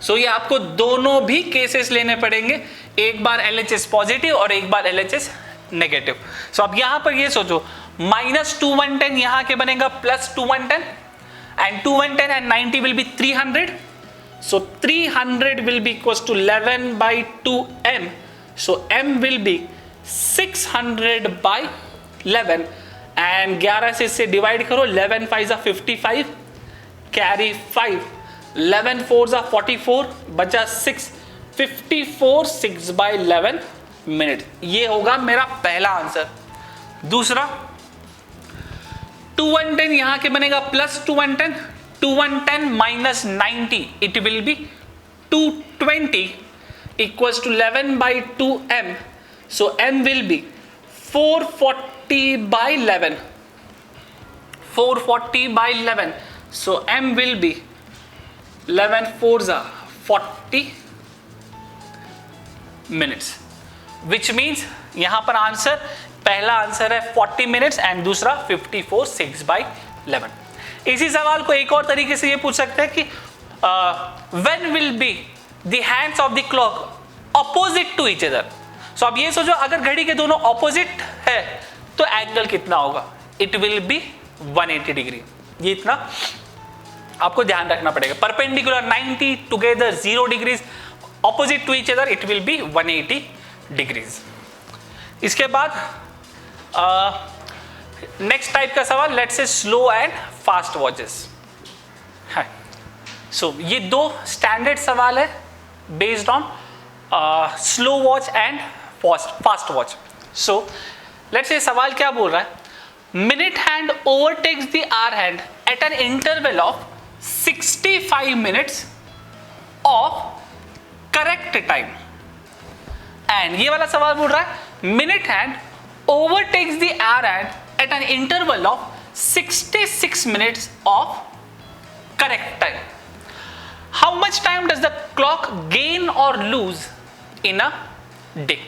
सो ये आपको दोनों भी केसेस लेने पड़ेंगे, एक बार LHS पॉजिटिव और एक बार LHS नेगेटिव. सो अब यहां पर ये सोचो -2 यहां के बनेगा +2 and 2 and 90 will be 300. So 300 will be equals to 11/2m. So m will be 600/11 and 11 से इससे डिवाइड करो. 11 5 = 55 कैरी 5, 11 4 = 44 बचा 6, 54 6/11 मिनट. ये होगा मेरा पहला आंसर. दूसरा 210 यहां के बनेगा +210, 210 minus 90 it will be 220 equals to 11/2m. So m will be 440/11. 440/11. So m will be 11 4s are 40 minutes, which means यहां पर आंसर पहला आंसर है 40 मिनट्स एंड दूसरा 54 6/11. इसी सवाल को एक और तरीके से ये पूछ सकते हैं कि when will be the hands of the clock opposite to each other. So अब ये सोचो अगर घड़ी के दोनों ऑपोजिट है तो एंगल कितना होगा? It will be 180 degree. ये इतना आपको ध्यान रखना पड़ेगा. Perpendicular 90 together 0 degrees, opposite to each other it will be 180 degrees. इसके बाद नेक्स्ट टाइप का सवाल, let's say slow and fast watches. So ये दो स्टैंडर्ड सवाल है based on slow watch and fast watch. So let's say सवाल क्या बोल रहा है? Minute hand overtakes the hour hand at an interval of 65 minutes of correct time. And ये वाला सवाल बोल रहा है minute hand overtakes the hour hand at an interval of 66 minutes of correct time. How much time does the clock gain or lose in a day?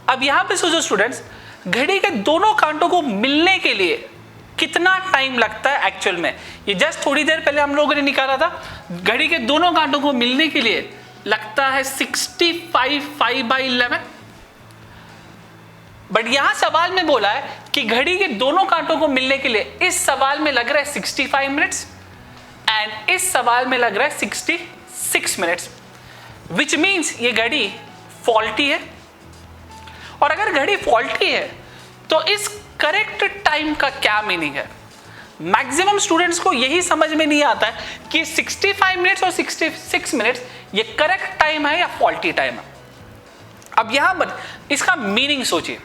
अब यहां पे सोचो स्टूडेंट्स, घड़ी के दोनों कांटों को मिलने के लिए कितना टाइम लगता है एक्चुअल में? ये जस्ट थोड़ी देर पहले हम लोगों ने निकाला था. घड़ी के दोनों कांटों को मिलने के लिए लगता है 65 5/11. बट यहां सवाल में बोला है कि घड़ी के दोनों कांटों को मिलने के लिए इस सवाल में लग रहा है 65 मिनट्स एंड इस सवाल में लग रहा है 66 मिनट्स, विच मीन्स ये घड़ी फॉल्टी है. और अगर घड़ी फॉल्टी है तो इस करेक्ट टाइम का क्या मीनिंग है? मैक्सिमम स्टूडेंट्स को यही समझ में नहीं आता है कि 65 मिनट्स और 66 मिनट्स ये करेक्ट टाइम है या फॉल्टी टाइम है. अब यहां पर इसका मीनिंग सोचिए.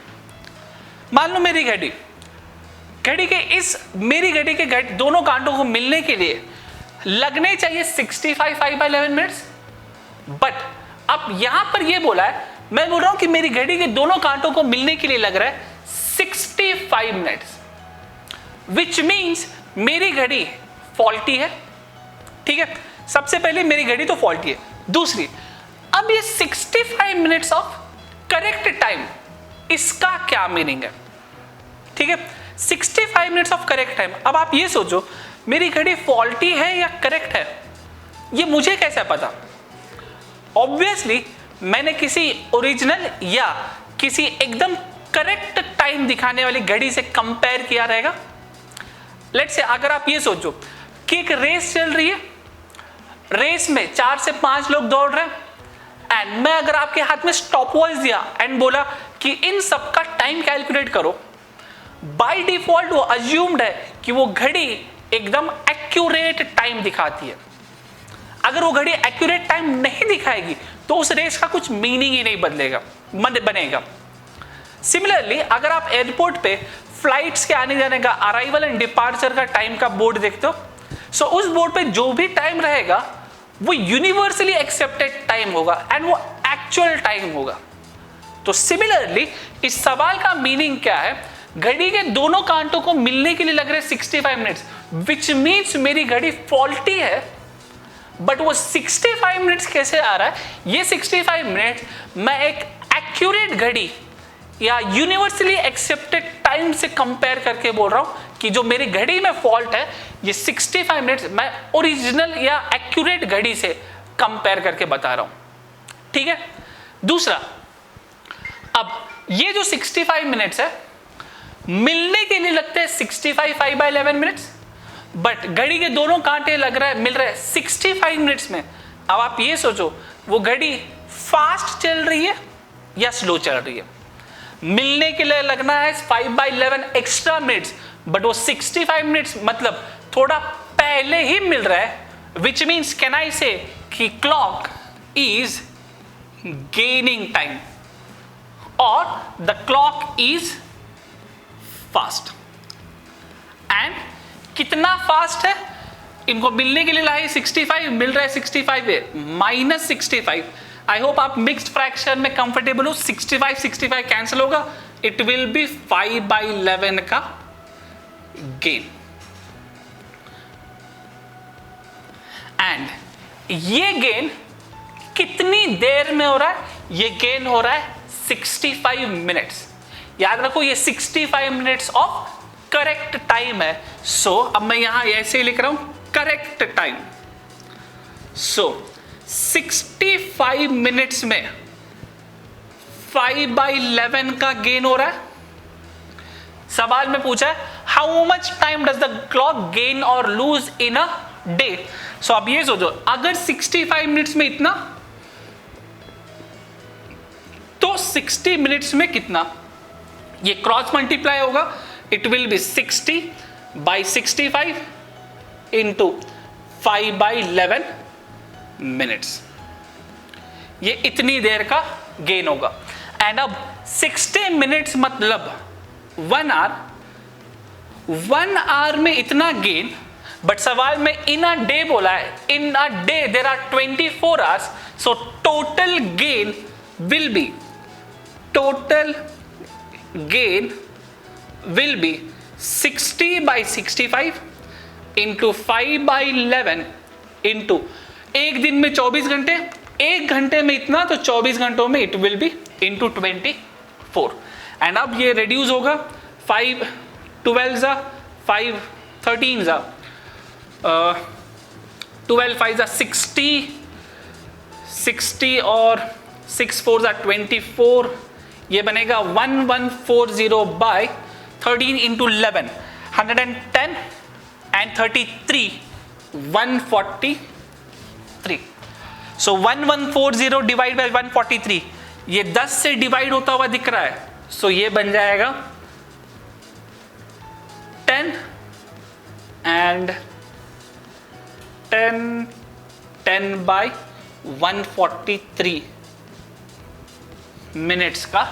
मान लो मेरी घड़ी के दोनों कांटों को मिलने के लिए लगने चाहिए 65 5/11 मिनट्स. बट अब यहां पर यह बोला है, मैं बोल रहा हूं कि मेरी घड़ी के दोनों कांटों को मिलने के लिए लग रहा है 65 मिनट्स, विच मीन्स मेरी घड़ी फॉल्टी है। ठीक है, सबसे पहले मेरी घड़ी तो फॉल्टी है। दूसरी, अब ये 65 मिनट्स ऑफ करेक्ट टाइम, इसका क्या मीनिंग है? ठीक है, 65 मिनट्स ऑफ करेक्ट टाइम। अब आप ये सोचो, मेरी घड़ी फॉल्टी है या करेक्ट है, ये मुझे कैसे पता? ऑब्वियसली मैंने किसी ओरिजिनल या किसी एकदम करेक्ट टाइम दिखाने वाली घड़ी से कंपेयर किया रहेगा। लेट्स से अगर आप ये सोचो कि एक रेस चल रही है, रेस में 4 से 5 लोग दौड़ रहे हैं एंड मैं अगर आपके हाथ में स्टॉप वॉच दिया एंड बोला कि इन सबका टाइम कैलकुलेट करो, बाय डिफॉल्ट वो अज्यूम्ड है कि वो घड़ी एकदम एक्यूरेट टाइम दिखाती है। अगर वो घड़ी एक्यूरेट टाइम नहीं दिखाएगी तो उस रेस का कुछ मीनिंग ही नहीं बनेगा। सिमिलरली अगर आप एयरपोर्ट पे फ्लाइट्स के आने जाने का, अराइवल एंड डिपार्चर का टाइम का बोर्ड देखते हो, सो उस बोर्ड पे जो भी टाइम रहेगा वो यूनिवर्सली एक्सेप्टेड टाइम होगा एंड वो एक्चुअल टाइम होगा। तो सिमिलरली इस सवाल का मीनिंग क्या है? घड़ी के दोनों कांटों को मिलने के लिए लग रहे 65 मिनट्स, विच मीन्स मेरी घड़ी फॉल्टी है, बट वो 65 मिनट्स कैसे आ रहा है? ये 65 मिनट्स मैं एक एक्यूरेट घड़ी या यूनिवर्सली एक्सेप्टेड टाइम से कंपेयर करके बोल रहा हूं कि जो मेरी घड़ी में फॉल्ट है, ये 65 मिनट्स मैं ओरिजिनल या एक्यूरेट घड़ी से कंपेयर करके बता रहा हूं। ठीक है, दूसरा, अब ये जो 65 मिनट्स है मिलने के लिए लगते हैं 65 5/11 मिनट्स, बट घड़ी के दोनों कांटे मिल रहे हैं 65 मिनट्स में। अब आप ये सोचो, वो घड़ी फास्ट चल रही है या स्लो चल रही है? मिलने के लिए लगना है 5/11 एक्स्ट्रा मिनट्स, बट वो 65 मिनट्स मतलब थोड़ा पहले ही मिल रहा है, which means can I say कि क्लॉक इज गेनिंग टाइम और the clock is fast. And कितना फास्ट है? इनको मिलने के लिए लाए 65, मिल रहा है 65 है, -65। आई होप आप मिक्स्ड फ्रैक्शन में कंफर्टेबल हो। 65 कैंसिल होगा, इट विल बी 5/11 का गेन। एंड ये गेन कितनी देर में हो रहा है? ये गेन हो रहा है 65 मिनट्स। याद रखो, ये 65 मिनट्स ऑफ करेक्ट टाइम है। सो अब मैं यहां ऐसे ही लिख रहा हूं, करेक्ट टाइम। सो 65 मिनट्स में 5/11 का गेन हो रहा है। सवाल में पूछा है how much time does the clock gain or lose in a day. सो अब ये सोचो, अगर 65 मिनट्स में इतना, तो 60 मिनट्स में कितना? ये क्रॉस मल्टीप्लाई होगा, it will B 60/65 into 5/11 minutes. ये इतनी देर का गेन होगा। एंड अब 60 मिनट्स मतलब 1 आवर। 1 आवर में इतना गेन, बट सवाल में इन अ डे बोला है। In a day there are 24 hours, so total gain will be, total gain will be 60/65 into 5/11 into एक दिन में 24 घंटे, एक घंटे में इतना, तो 24 घंटों में it will B into 24। And अब ये रिड्यूस होगा, 5 12 जा 5 13 जा 12 5 जा 60 और 6 4 जा 24। ये बनेगा 1140/13 into 11, 110 and 33 143। So 1140 divide by 143, ये 10 से डिवाइड होता हुआ दिख रहा है। सो ये बन जाएगा 10 एंड 10/143 मिनट्स का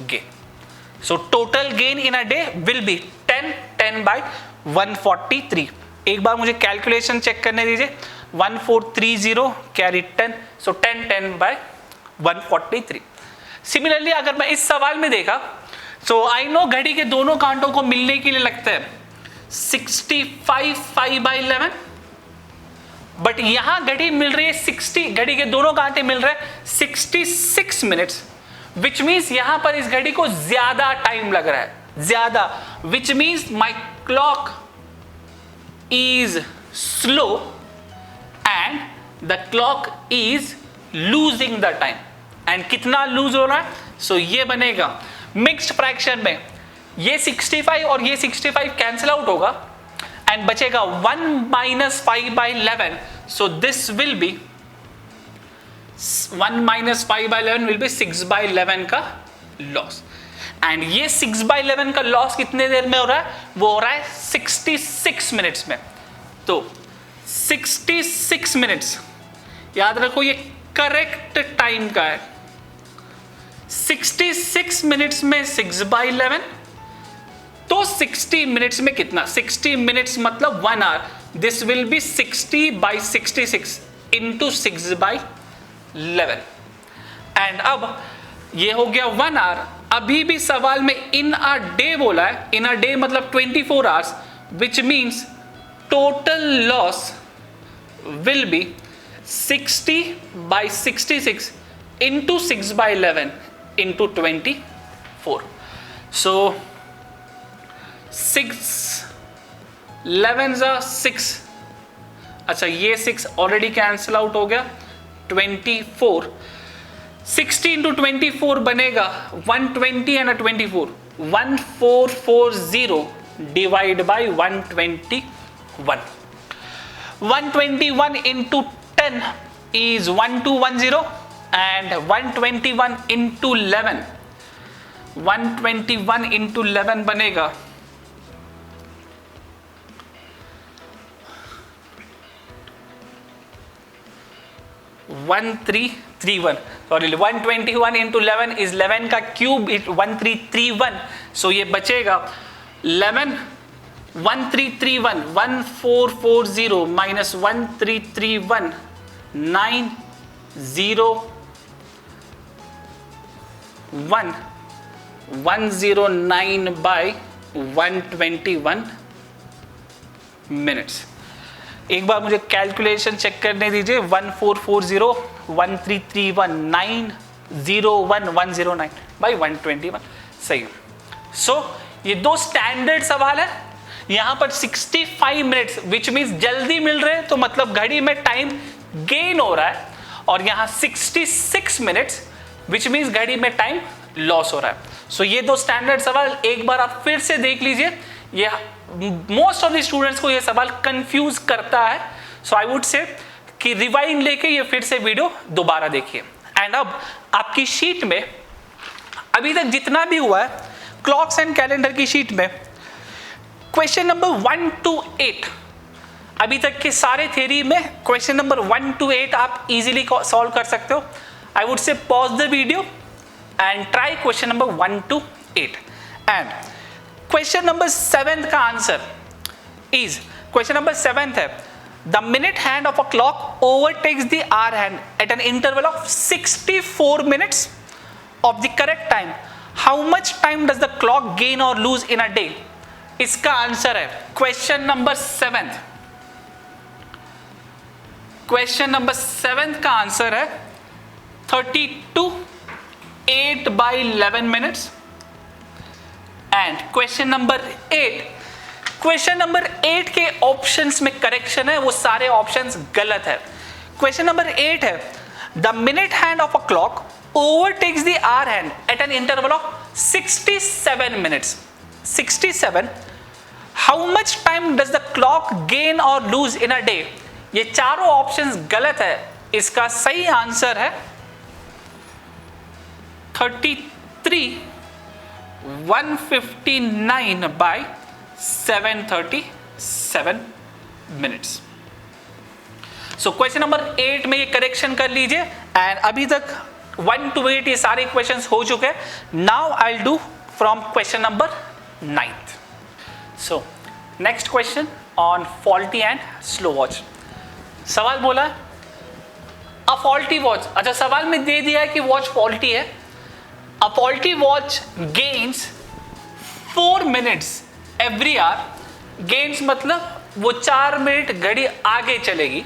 gain. So total gain in a day will be 10/143। एक बार मुझे कैलकुलेशन चेक करने दीजिए, 1430 कैरी 10, सो 10/143। सिमिलरली अगर मैं इस सवाल में देखा सो आई नो घड़ी के दोनों कांटों को मिलने के लिए लगता है 65 5/11, बट यहां घड़ी मिल रही है 60, घड़ी के दोनों कांटे मिल रहे हैं 66 मिनट्स, विच मीन्स यहां पर इस घड़ी को ज्यादा टाइम लग रहा है, ज्यादा, which means my clock is slow and the clock is losing the time. And कितना लूज हो रहा है? सो ये बनेगा मिक्स्ड फ्रैक्शन में ये 65 और ये 65 कैंसिल आउट होगा एंड बचेगा 1 - 5/11. So this will B 1 - 5/11 will be 6/11 का लॉस. एंड ये 6/11 का लॉस कितने देर में हो रहा है? वो हो रहा है 66 मिनट्स में. तो 66 मिनट्स याद रखो, ये करेक्ट टाइम का है. 66 मिनट्स में 6/11, तो 60 मिनट्स में कितना? 60 मिनट्स मतलब 1 hour. This will be 60/66 into 6/11. And अब ये हो गया 1 आवर. अभी भी सवाल में इन अ डे बोला है, इन अ डे मतलब 24 hours, which means total loss will be 60/66 into 6/11 into 24. So 6/11 6. अच्छा ये 6 ऑलरेडी कैंसिल आउट हो गया. 24 60 into 24 बनेगा 120 and a 24 1440 divide by 121. 121 into 10 is 1210 and 121 into 11, 121 into 11 बनेगा 1331. सॉरी 121 into 11 is 11 का क्यूब, 1331. सो ये बचेगा 11 1331 1440 minus 1331 901 109 by 121 मिनट्स. एक बार मुझे कैलकुलेशन चेक करने दीजिए. 1440 1331 901 109 by 121. सही. सो ये दो स्टैंडर्ड सवाल है. यहां पर 65 मिनट्स विच मीन्स जल्दी मिल रहे हैं, तो मतलब घड़ी में टाइम गेन हो रहा है, और यहां 66 मिनट्स विच मीन्स घड़ी में टाइम लॉस हो रहा है. सो ये दो स्टैंडर्ड सवाल एक बार आप फिर से देख लीजिए. ये मोस्ट ऑफ द स्टूडेंट्स को ये सवाल कंफ्यूज करता है. सो आई वुड से कि रिवाइंड लेके ये फिर से वीडियो दोबारा देखिए. एंड अब आपकी शीट में अभी तक जितना भी हुआ है क्लॉक्स एंड कैलेंडर की शीट में क्वेश्चन नंबर 1 to 8, अभी तक के सारे थ्योरी में क्वेश्चन नंबर 1 to 8 आप इजीली सॉल्व कर सकते हो. I would say pause the video and try question number 1 to 8. And question number 7 का आंसर इज, क्वेश्चन नंबर 7 है, the minute hand of a clock overtakes the hour hand at an interval of 64 minutes of the correct time. How much time does the clock gain or lose in a day? इसका answer है question number 7. Question number 7 का answer है 32 8/11 minutes. And question number 8, question number 8 के options में correction है, वो सारे options गलत है. क्वेश्चन नंबर 8 है, the minute hand of a clock overtakes the hour hand at an interval of 67 minutes. 67. How much time does the clock gain or lose in a day? ये चारों options गलत है. इसका सही answer है 33 159 by 737 minutes. So question number 8 में ये correction कर लीजिए. एंड अभी तक 1 to 8 ये सारे क्वेश्चंस हो चुके हैं. Now I will do from question number 9. So next question on faulty and slow watch. सवाल बोला अ फॉल्टी वॉच. अच्छा, सवाल में दे दिया है कि वॉच फॉल्टी है. A faulty watch gains 4 minutes every hour, gains मतलब वो 4 मिनट घड़ी आगे चलेगी।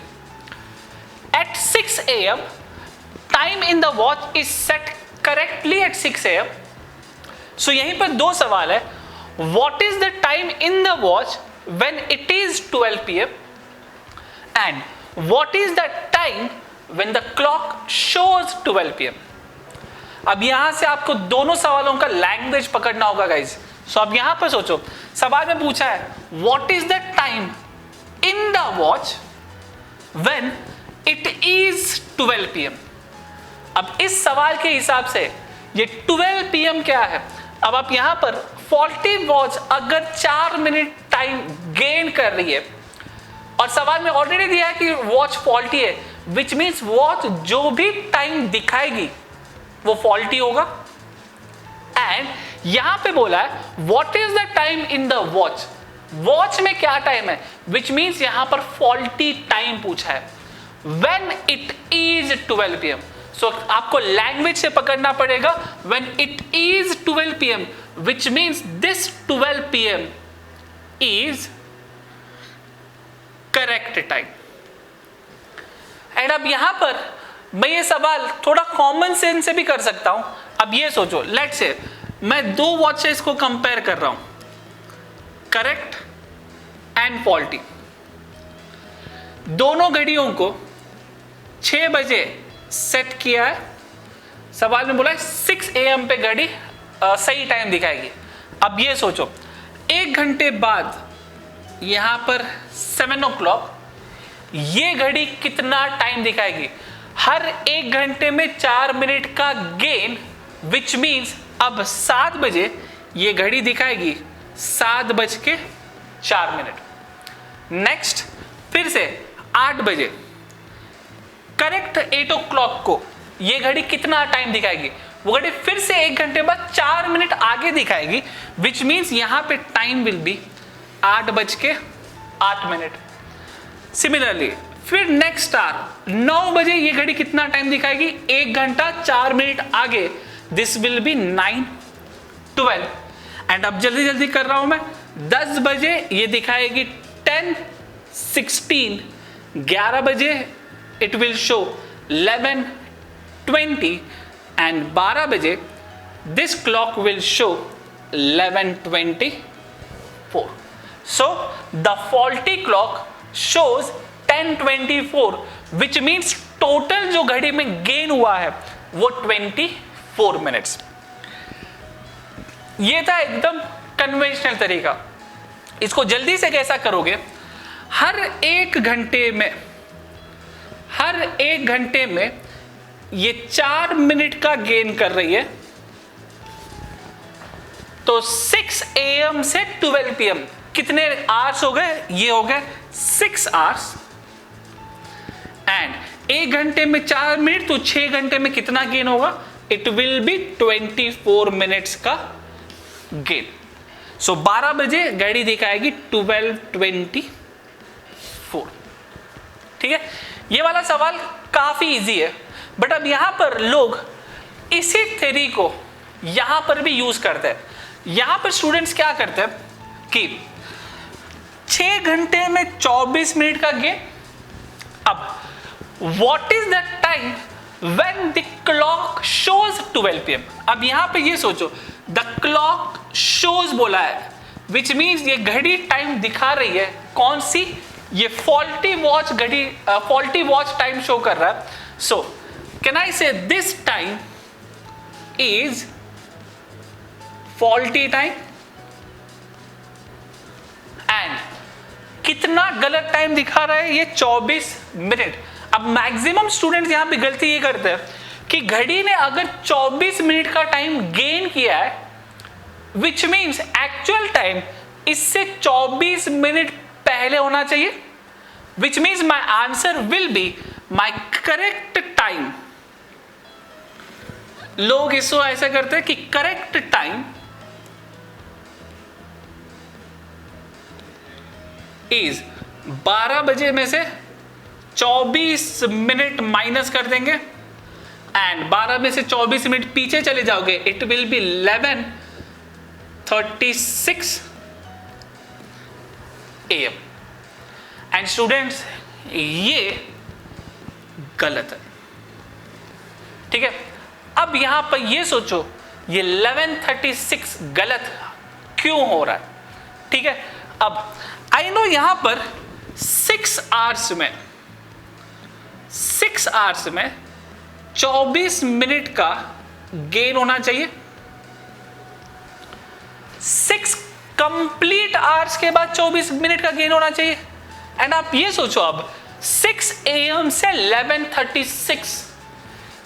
At 6 AM time in the watch is set correctly at 6 AM। So यहीं पर दो सवाल है, what is the time in the watch when it is 12 PM and what is the time when the clock shows 12 PM। अब यहां से आपको दोनों सवालों का लैंग्वेज पकड़ना होगा गाइज। सो अब यहां पर सोचो, सवाल में पूछा है what is the time in the watch when it is 12 PM। अब इस सवाल के हिसाब से ये 12 PM क्या है। अब आप यहां पर फॉल्टी वॉच अगर 4 मिनट टाइम गेन कर रही है और सवाल में ऑलरेडी दिया है कि वॉच फॉल्टी है, विच मीन्स वॉच जो भी टाइम दिखाएगी वो फॉल्टी होगा। एंड यहां पे बोला है what is the time in the watch, watch में क्या टाइम है, विच मीन्स यहां पर फॉल्टी टाइम पूछा है व्हेन इट इज 12 PM। सो आपको लैंग्वेज से पकड़ना पड़ेगा when it is 12 PM, which means this 12 PM is correct time. And अब यहां पर मैं ये सवाल थोड़ा कॉमन सेंस से भी कर सकता हूं। अब ये सोचो, लेट्स से मैं दो वॉचेस को कंपेयर कर रहा हूं, करेक्ट एंड फॉल्टी। दोनों घड़ियों को 6 बजे सेट किया है, सवाल में बोला है 6 AM पे घड़ी सही टाइम दिखाएगी। अब ये सोचो, 1 घंटे बाद यहां पर 7 o'clock ये घड़ी कितना टाइम दिखाएगी। हर 1 घंटे में 4 मिनट का गेन, विच मीन्स अब 7 बजे ये घड़ी दिखाएगी 7:04। नेक्स्ट फिर से 8 बजे करेक्ट 8 o'clock को ये घड़ी कितना टाइम दिखाएगी, वो घड़ी फिर से 1 घंटे बाद 4 मिनट आगे दिखाएगी, विच मीन्स यहां पे टाइम विल बी 8:08। सिमिलरली फिर नेक्स्ट आवर 9 बजे ये घड़ी कितना टाइम दिखाएगी, 1 घंटा 4 मिनट आगे, दिस विल बी 9:12। एंड अब जल्दी जल्दी कर रहा हूं मैं, 10 बजे ये दिखाएगी 10:16, 11 बजे इट विल शो 11:20 एंड 12 बजे this clock will show 11:24। So the faulty clock shows 10:24, which means total जो घड़ी में गेन हुआ है वो 24 मिनट्स। ये था एकदम कन्वेंशनल तरीका। इसको जल्दी से कैसा करोगे, हर एक घंटे में ये 4 मिनट का गेन कर रही है, तो 6 AM से 12 PM कितने आवर्स हो गए, ये हो गए 6 आवर्स। एंड 1 घंटे में 4 मिनट, तो 6 घंटे में कितना गेन होगा, इट विल बी 24 मिनट्स का गेन। सो 12 बजे घड़ी दिखाएगी 12:24। ठीक है, ये वाला सवाल काफी इजी है, बट अब यहां पर लोग इसी थ्योरी को यहां पर भी यूज करते हैं। यहां पर स्टूडेंट्स क्या करते हैं कि 6 घंटे में 24 मिनट का गेन। अब what is the time when the clock shows 12 PM। अब यहां पे ये सोचो, द क्लॉक शोज बोला है, विच मीन्स ये घड़ी टाइम दिखा रही है, कौन सी, ये फॉल्टी वॉच घड़ी, फॉल्टी वॉच टाइम शो कर रहा है। सो कैन आई से this time is faulty time. And कितना गलत टाइम दिखा रहा है, ये 24 मिनट। अब मैक्सिमम स्टूडेंट्स यहां पे गलती ये करते हैं कि घड़ी ने अगर 24 मिनट का टाइम गेन किया है, विच मीन्स एक्चुअल टाइम इससे 24 मिनट पहले होना चाहिए, which means my answer will be my correct time. लोग इसको ऐसा करते हैं कि करेक्ट टाइम इज 12 बजे में से 24 मिनट माइनस कर देंगे एंड 12 में से 24 मिनट पीछे चले जाओगे, it will B 11:34 36 AM। And students ये गलत है, ठीक है। अब यहां पर ये सोचो ये 11:36 गलत क्यों हो रहा है, ठीक है। अब आई नो यहां पर 6 आवर्स में 24 मिनट का गेन होना चाहिए। 6 कंप्लीट आवर्स के बाद 24 मिनट का गेन होना चाहिए। एंड आप ये सोचो अब 6 AM से 11:36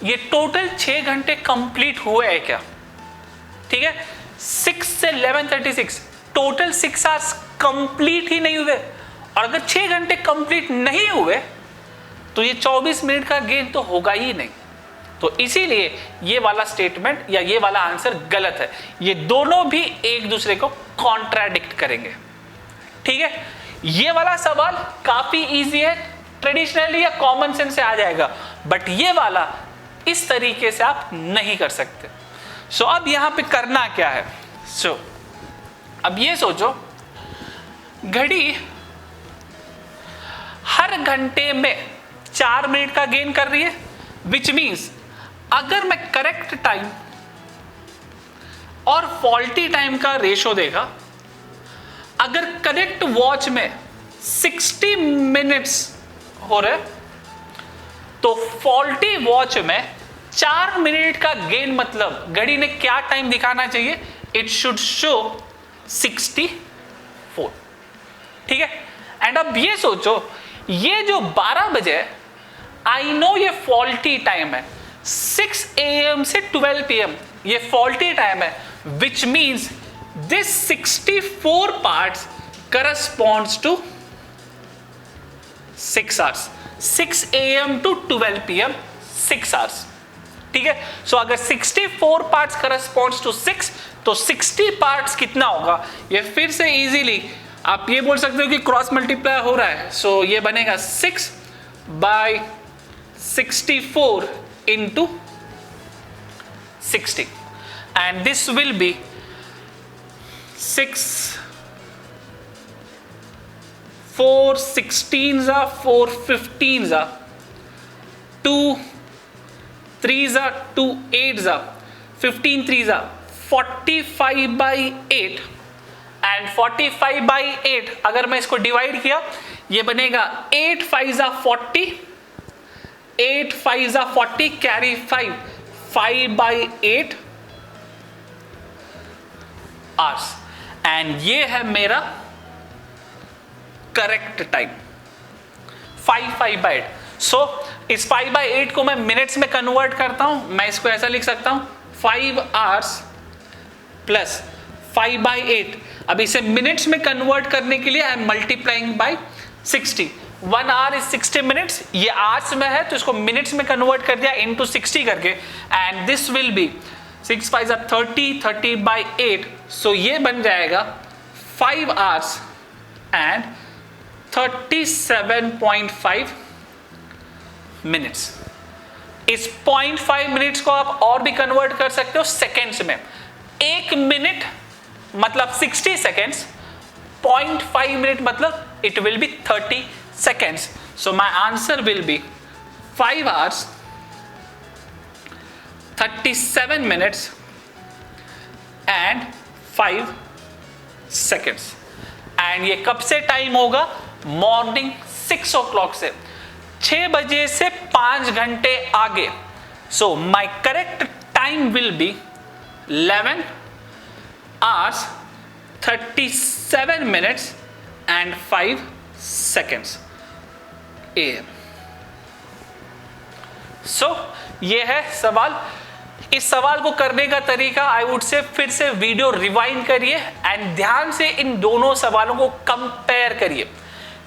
ये टोटल 6 घंटे कंप्लीट हुए हैं क्या, ठीक है। 6 से 11:36 टोटल 6 आवर्स कंप्लीट ही नहीं हुए। और अगर 6 घंटे कंप्लीट नहीं हुए तो ये 24 मिनट का गेन तो होगा ही नहीं। तो इसीलिए ये वाला स्टेटमेंट या ये वाला आंसर गलत है। ये दोनों भी एक दूसरे को कॉन्ट्राडिक्ट करेंगे, ठीक है। ये वाला सवाल काफी इजी है, ट्रेडिशनली या कॉमन सेंस से आ जाएगा, बट ये वाला इस तरीके से आप नहीं कर सकते। सो अब यहां पे करना क्या है, अब ये सोचो घड़ी हर घंटे में 4 मिनट का गेन कर रही है, विच मीन्स अगर मैं करेक्ट टाइम और फॉल्टी टाइम का रेशो देखा, अगर करेक्ट वॉच में 60 मिनट्स हो रहे तो फॉल्टी वॉच में 4 मिनट का गेन, मतलब घड़ी ने क्या टाइम दिखाना चाहिए, इट शुड शो 64, ठीक है। एंड अब ये सोचो ये जो 12 बजे आई नो ये फॉल्टी टाइम है, 6 AM से 12 PM ये फॉल्टी टाइम है, which means this 64 parts corresponds to 6 hours, 6 AM to 12 PM 6 hours, ठीक है। सो अगर 64 पार्ट्स करस्पॉन्ड्स टू 6 तो 60 पार्ट्स कितना होगा, ये फिर से इजीली आप ये बोल सकते हो कि क्रॉस मल्टीप्लाई हो रहा है। सो ये बनेगा 6 by 64 into 60 and this will be 6 4 16s are 4 15s are 2 3s are 2 8s are 15 3s are 45 by 8 and 45 by 8 अगर मैं इसको डिवाइड किया ये बनेगा 8 5s are 40, 8 5s are 40 carry 5 by 8 hours and ये है मेरा करेक्ट टाइम 5 by 8। सो इस 5 by 8 को मैं मिनट्स में कन्वर्ट करता हूं, मैं इसको ऐसा लिख सकता हूं 5 आवर्स प्लस 5 by 8। अब इसे मिनट्स में कन्वर्ट करने के लिए I am multiplying by 60। 1 our is 60 minutes, ये आवर्स में है तो इसको मिनट्स में कन्वर्ट कर दिया इनटू 60 करके and this will B 6 5 30 30 by 8। सो ये बन जाएगा 5 आवर्स एंड 37.5 मिनट्स। इस 0.5 मिनट्स को आप और भी कन्वर्ट कर सकते हो सेकेंड्स में। 1 मिनट मतलब 60 सेकेंड्स, 0.5 मिनट मतलब it will B 30 seconds. So my answer will be 5 hours 37 minutes and 5 seconds. And ये कब से टाइम होगा? मॉर्निंग 6 o'clock से, 6 बजे से 5 घंटे आगे. So my correct time will be 11 hours 37 minutes and 5 seconds AM. So ये है सवाल. इस सवाल को करने का तरीका आई वुड से फिर से वीडियो रिवाइंड करिए एंड ध्यान से इन दोनों सवालों को कंपेयर करिए.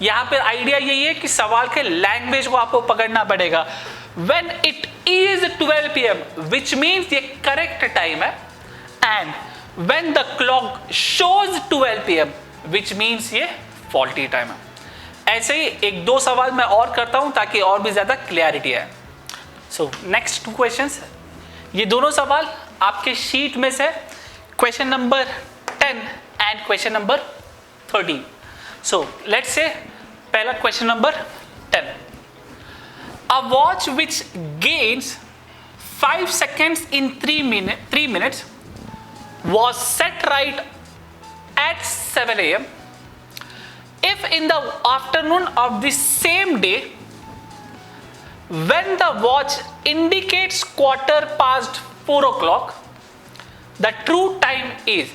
यहां पर आइडिया यही है कि सवाल के लैंग्वेज को आपको पकड़ना पड़ेगा. When it is 12 PM, which means ये करेक्ट टाइम है, and when the clock shows 12 PM, which means ये फॉल्टी टाइम है. ऐसे ही एक दो सवाल मैं और करता हूं ताकि और भी ज्यादा क्लियरिटी आए. So next 2 questions. ये दोनों सवाल आपके शीट में से question number 10 10 and question number 13. So let's say पहला question number 10. A watch which gains 5 seconds in 3 minutes was set right at 7 a.m. If in the afternoon of the same day, when the watch indicates 4:15 o'clock, the true time is,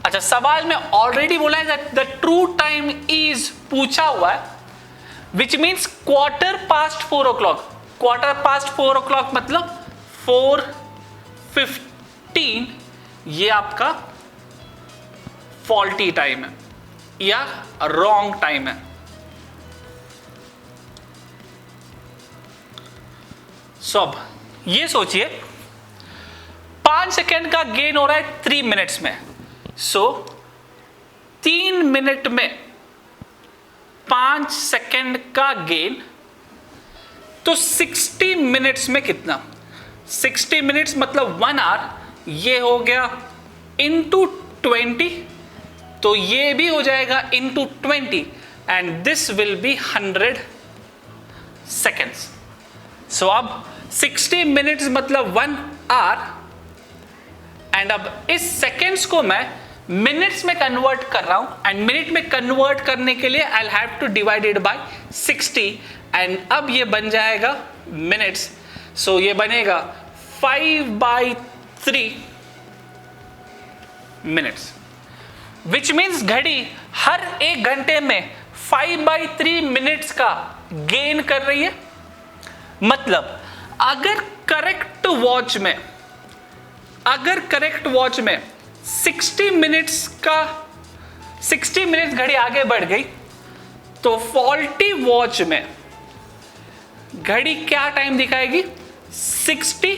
अच्छा सवाल में already बोला है the true time is पूछा हुआ है, which means 4:15 o'clock. 4:15 o'clock मतलब 4:15, ये आपका फॉल्टी टाइम है या रॉन्ग टाइम है. सो अब ये सोचिए 5 सेकेंड का गेन हो रहा है 3 मिनट्स में. सो 3 मिनट में 5 सेकेंड का गेन, तो 60 मिनट्स में कितना? 60 मिनट्स मतलब 1 आवर, ये हो गया इंटू 20, तो ये भी हो जाएगा into 20 and this will be 100 seconds. So अब 60 मिनट्स मतलब 1 आवर, एंड अब इस सेकेंड्स को मैं मिनट्स में कन्वर्ट कर रहा हूं, एंड मिनट में कन्वर्ट करने के लिए I have to divide it by 60, and अब ये बन जाएगा मिनट्स. सो ये बनेगा 5/3 मिनट्स, विच मीन्स घड़ी हर 1 घंटे में 5/3 मिनट्स का गेन कर रही है. मतलब अगर करेक्ट वॉच में 60 मिनट्स घड़ी आगे बढ़ गई, तो फॉल्टी वॉच में घड़ी क्या टाइम दिखाएगी? 60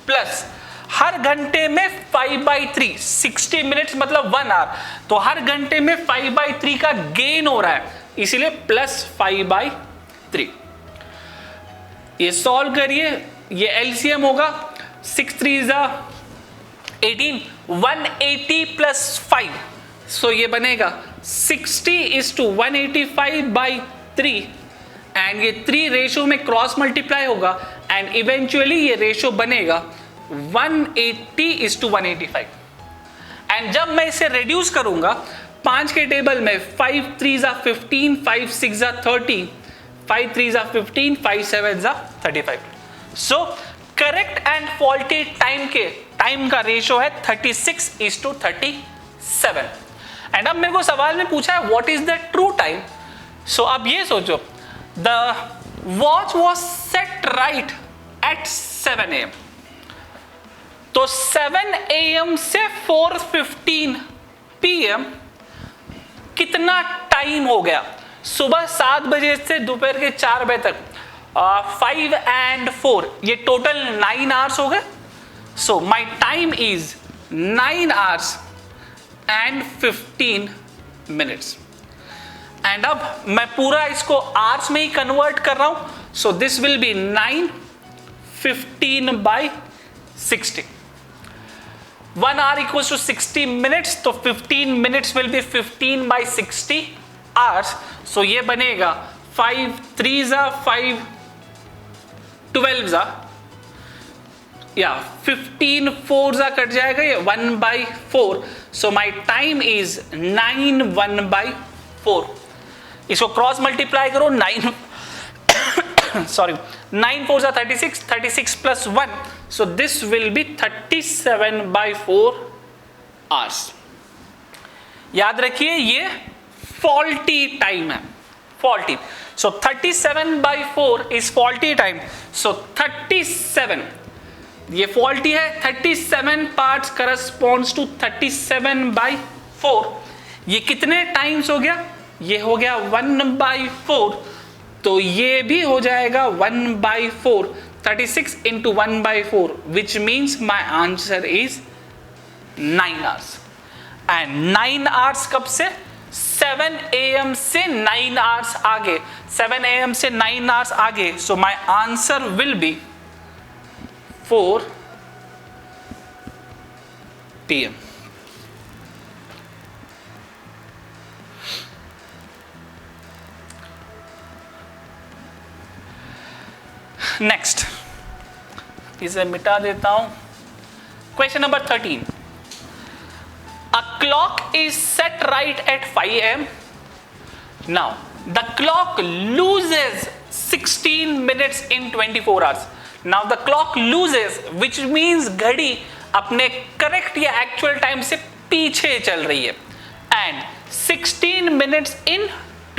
प्लस हर घंटे में 5/3, 60 मिनट्स मतलब 1 आवर, तो हर घंटे में 5/3 का गेन हो रहा है, इसीलिए प्लस 5/3. ये सॉल्व करिए, ये एलसीएम होगा 6 3 18, 180 प्लस 5, सो ये बनेगा 60:185/3, एंड ये 3 रेशो में क्रॉस मल्टीप्लाई होगा, एंड इवेंचुअली ये रेशो बनेगा 180:185. एंड जब मैं इसे रिड्यूस करूंगा 5 के टेबल में, 5 3 15, 5 6 13, 5 3 15, 5 7 35. So correct and faulty time का रेशो है 36:37. एंड अब मेरे को सवाल में पूछा है what is the true time. So अब ये सोचो, the watch was set right at 7 AM. तो 7 AM से 4:15 PM कितना टाइम हो गया? सुबह 7 बजे से दोपहर के 4 बजे तक, 5 and 4, ये टोटल 9 आवर्स हो गए. So my time is 9 hours and 15 minutes. And अब मैं पूरा इसको आवर्स में ही कन्वर्ट कर रहा हूं, so this will B 9 15/60. 1 hour equals to 60 minutes, तो 15 minutes will be 15/60 hours. सो ये बनेगा 5 3 5 12 या 15 4 कट जाएगा, ये 1/4. सो माई टाइम इज 9 1/4. इसको क्रॉस मल्टीप्लाई करो, 9 4 36, 36 plus 1, so this will be 37/4 hours. याद रखिए ये फॉल्टी टाइम है, faulty. So 37/4 is faulty time. So 37 ये फॉल्टी है, 37 पार्ट्स करस्पॉन्ड्स टू 37/4. ये कितने टाइम्स हो गया? ये हो गया 1/4, तो ये भी हो जाएगा 1/4. 36 into 1/4, which means my answer is 9 hours. And 9 hours कब से? 7 AM से 9 hours आगे, 7 AM से 9 hours आगे. So my answer will be 4 PM. Next, इसे मिटा देता हूं। Question number 13, a clock is set right at 5 AM. Now the clock loses 16 minutes in 24 hours. Now the clock loses, which means घड़ी अपने correct या actual time से पीछे चल रही है, and 16 minutes in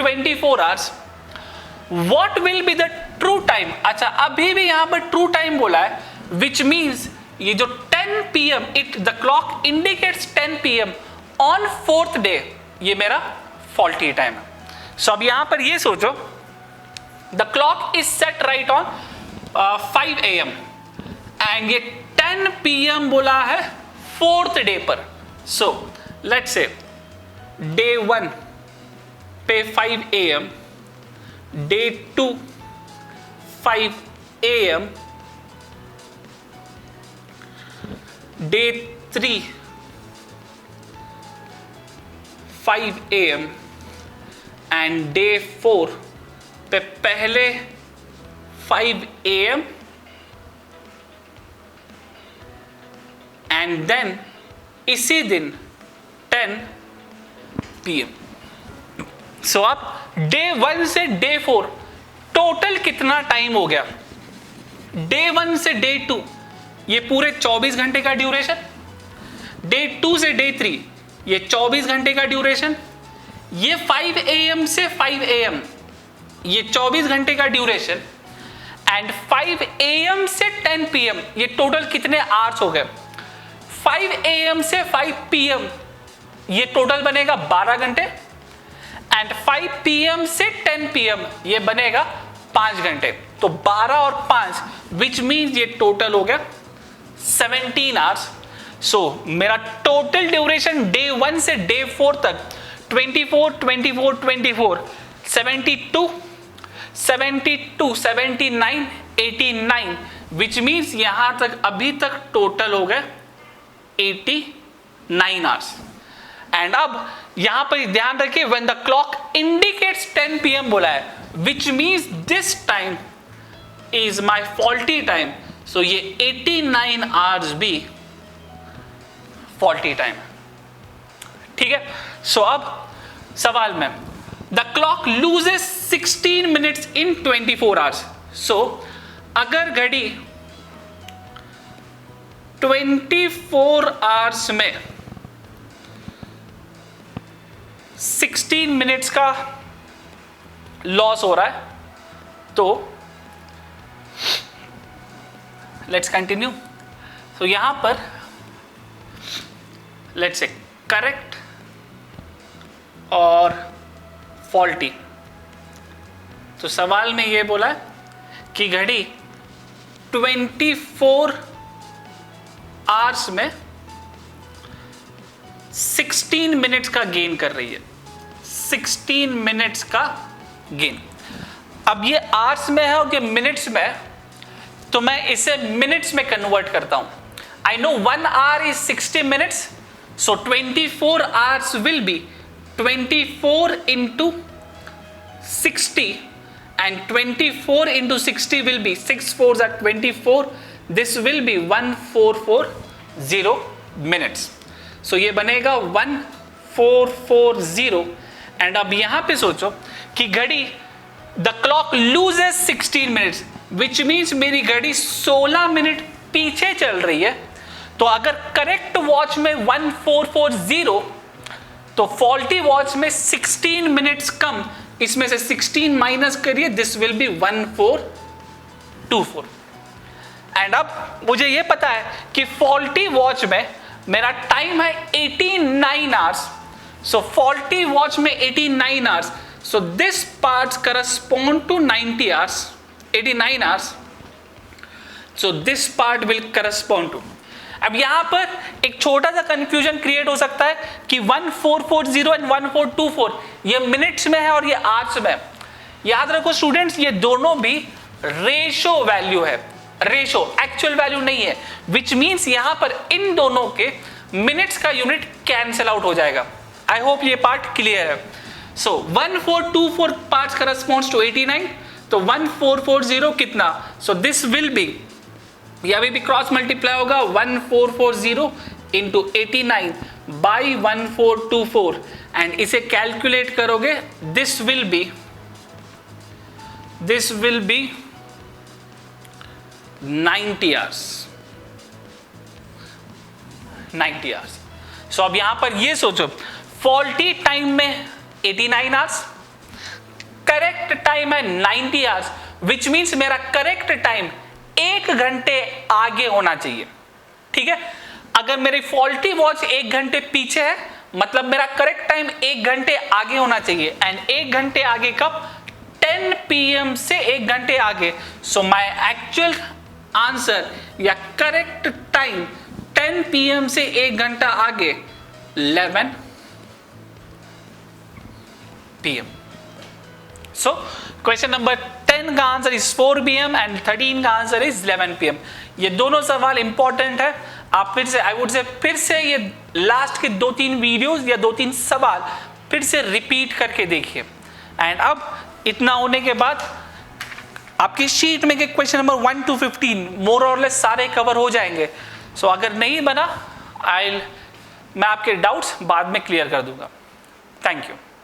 24 hours. What will be the true time? अच्छा, अभी भी यहां पर ट्रू टाइम बोला है, which means ये जो 10 PM, the clock indicates 10 PM on 4th day, ये मेरा फॉल्टी टाइम है. सो अब यहां पर ये सोचो, the clock is set right on 5 AM and ये 10 PM बोला है 4th डे पर. सो लेट्स से डे 1 पे 5 AM, day 2 5 AM, day 3 5 AM and day 4 पे पहले 5 AM एंड देन इसी दिन 10 PM. सो अब डे 1 से डे 4 टोटल कितना टाइम हो गया? डे 1 से डे 2 ये पूरे 24 घंटे का ड्यूरेशन, डे 2 से डे 3 ये 24 घंटे का ड्यूरेशन, ये 5 AM से 5 AM ये 24 घंटे का ड्यूरेशन, एंड 5 AM से 10 PM ये टोटल कितने आवर्स हो गए? 5 AM से 5 PM ये टोटल बनेगा 12 घंटे, एंड 5 PM से 10 PM ये बनेगा 5 घंटे. तो 12 और 5 विच मीन्स ये टोटल हो गया 17 आवर्स. सो मेरा टोटल ड्यूरेशन डे 1 से डे 4 तक 24, 24, 24, 72, 72, 79, 89, विच मीन्स यहां तक अभी तक टोटल हो गए 89 आवर्स. एंड अब यहां पर ध्यान रखिए, when the clock indicates 10 PM बोला है, which means this time is my faulty time. So ये 89 आवर्स भी फॉल्टी टाइम. ठीक है. सो अब सवाल में, the clock loses 16 minutes in 24 hours. सो अगर घड़ी 24 आवर्स में 16 मिनट्स का लॉस हो रहा है, तो लेट्स कंटिन्यू. तो यहां पर लेट्स से करेक्ट और फॉल्टी. तो सवाल में यह बोला कि घड़ी 24 आवर्स में 16 मिनट्स का गेन कर रही है, 16 मिनट्स का गेन. अब ये आवर्स में है और ये मिनट्स में है, तो मैं इसे मिनट्स में कन्वर्ट करता हूं. I know 1 hour is 60 minutes, so 24 hours will be 24 into 60, and 24 into 60 will be 6 4s are 24. This will be 1440 minutes. So ये बनेगा 1440. एंड अब यहां पे सोचो कि घड़ी the clock loses 16 minutes, which means मेरी घड़ी 16 मिनट पीछे चल रही है. तो अगर करेक्ट वॉच में 1440, तो फॉल्टी वॉच में 16 मिनट्स कम, इसमें से 16 माइनस करिए, दिस विल बी 1424. एंड अब मुझे यह पता है कि फॉल्टी वॉच में मेरा टाइम है 89 आवर्स. सो फॉल्टी वॉच में 89 hours, so this part correspond to 90 hours, 89 hours. So this part will correspond to. अब यहां पर एक छोटा सा कंफ्यूजन क्रिएट हो सकता है कि 1440 एंड 1424 ये मिनट्स में है और ये आवर्स में है. याद रखो स्टूडेंट्स, ये दोनों भी रेशो वैल्यू है, रेशो एक्चुअल वैल्यू नहीं है, विच मीन्स यहां पर इन दोनों के मिनट्स का यूनिट कैंसिल आउट हो जाएगा. आई होप ये पार्ट क्लियर है. सो 1424 पार्ट करस्पॉन्ड्स टू 89, तो 1440 कितना, सो दिस विल बी, या भी क्रॉस मल्टीप्लाई होगा 1440 इंटू 89 बाई 1424 एंड इसे कैलकुलेट करोगे, this will be 90 hours, 90 hours. So अब यहां पर ये सोचो, फॉल्टी टाइम में 89 आवर्स, करेक्ट टाइम है 90 आवर्स, विच मीन्स मेरा करेक्ट टाइम 1 घंटे आगे होना चाहिए। ठीक है, अगर मेरी फॉल्टी वॉच 1 घंटे पीछे है, मतलब मेरा करेक्ट टाइम 1 घंटे आगे होना चाहिए। एंड 1 घंटे आगे कब, 10 PM से 1 घंटे आगे। सो माई एक्चुअल आंसर या करेक्ट टाइम 10 PM से 1 घंटा आगे 11 PM। सो क्वेश्चन नंबर 10 का आंसर इज 4 PM एंड 13 का आंसर इज 11 PM। ये दोनों सवाल इंपॉर्टेंट है, आप फिर से, आई वुड से फिर से ये लास्ट के 2-3 वीडियोस या 2-3 सवाल फिर से रिपीट करके देखिए। एंड अब इतना होने के बाद आपकी शीट में के क्वेश्चन नंबर 1 to 15 मोर और लेस सारे कवर हो जाएंगे। सो अगर नहीं बना, मैं आपके डाउट्स बाद में क्लियर कर दूंगा। Thank you.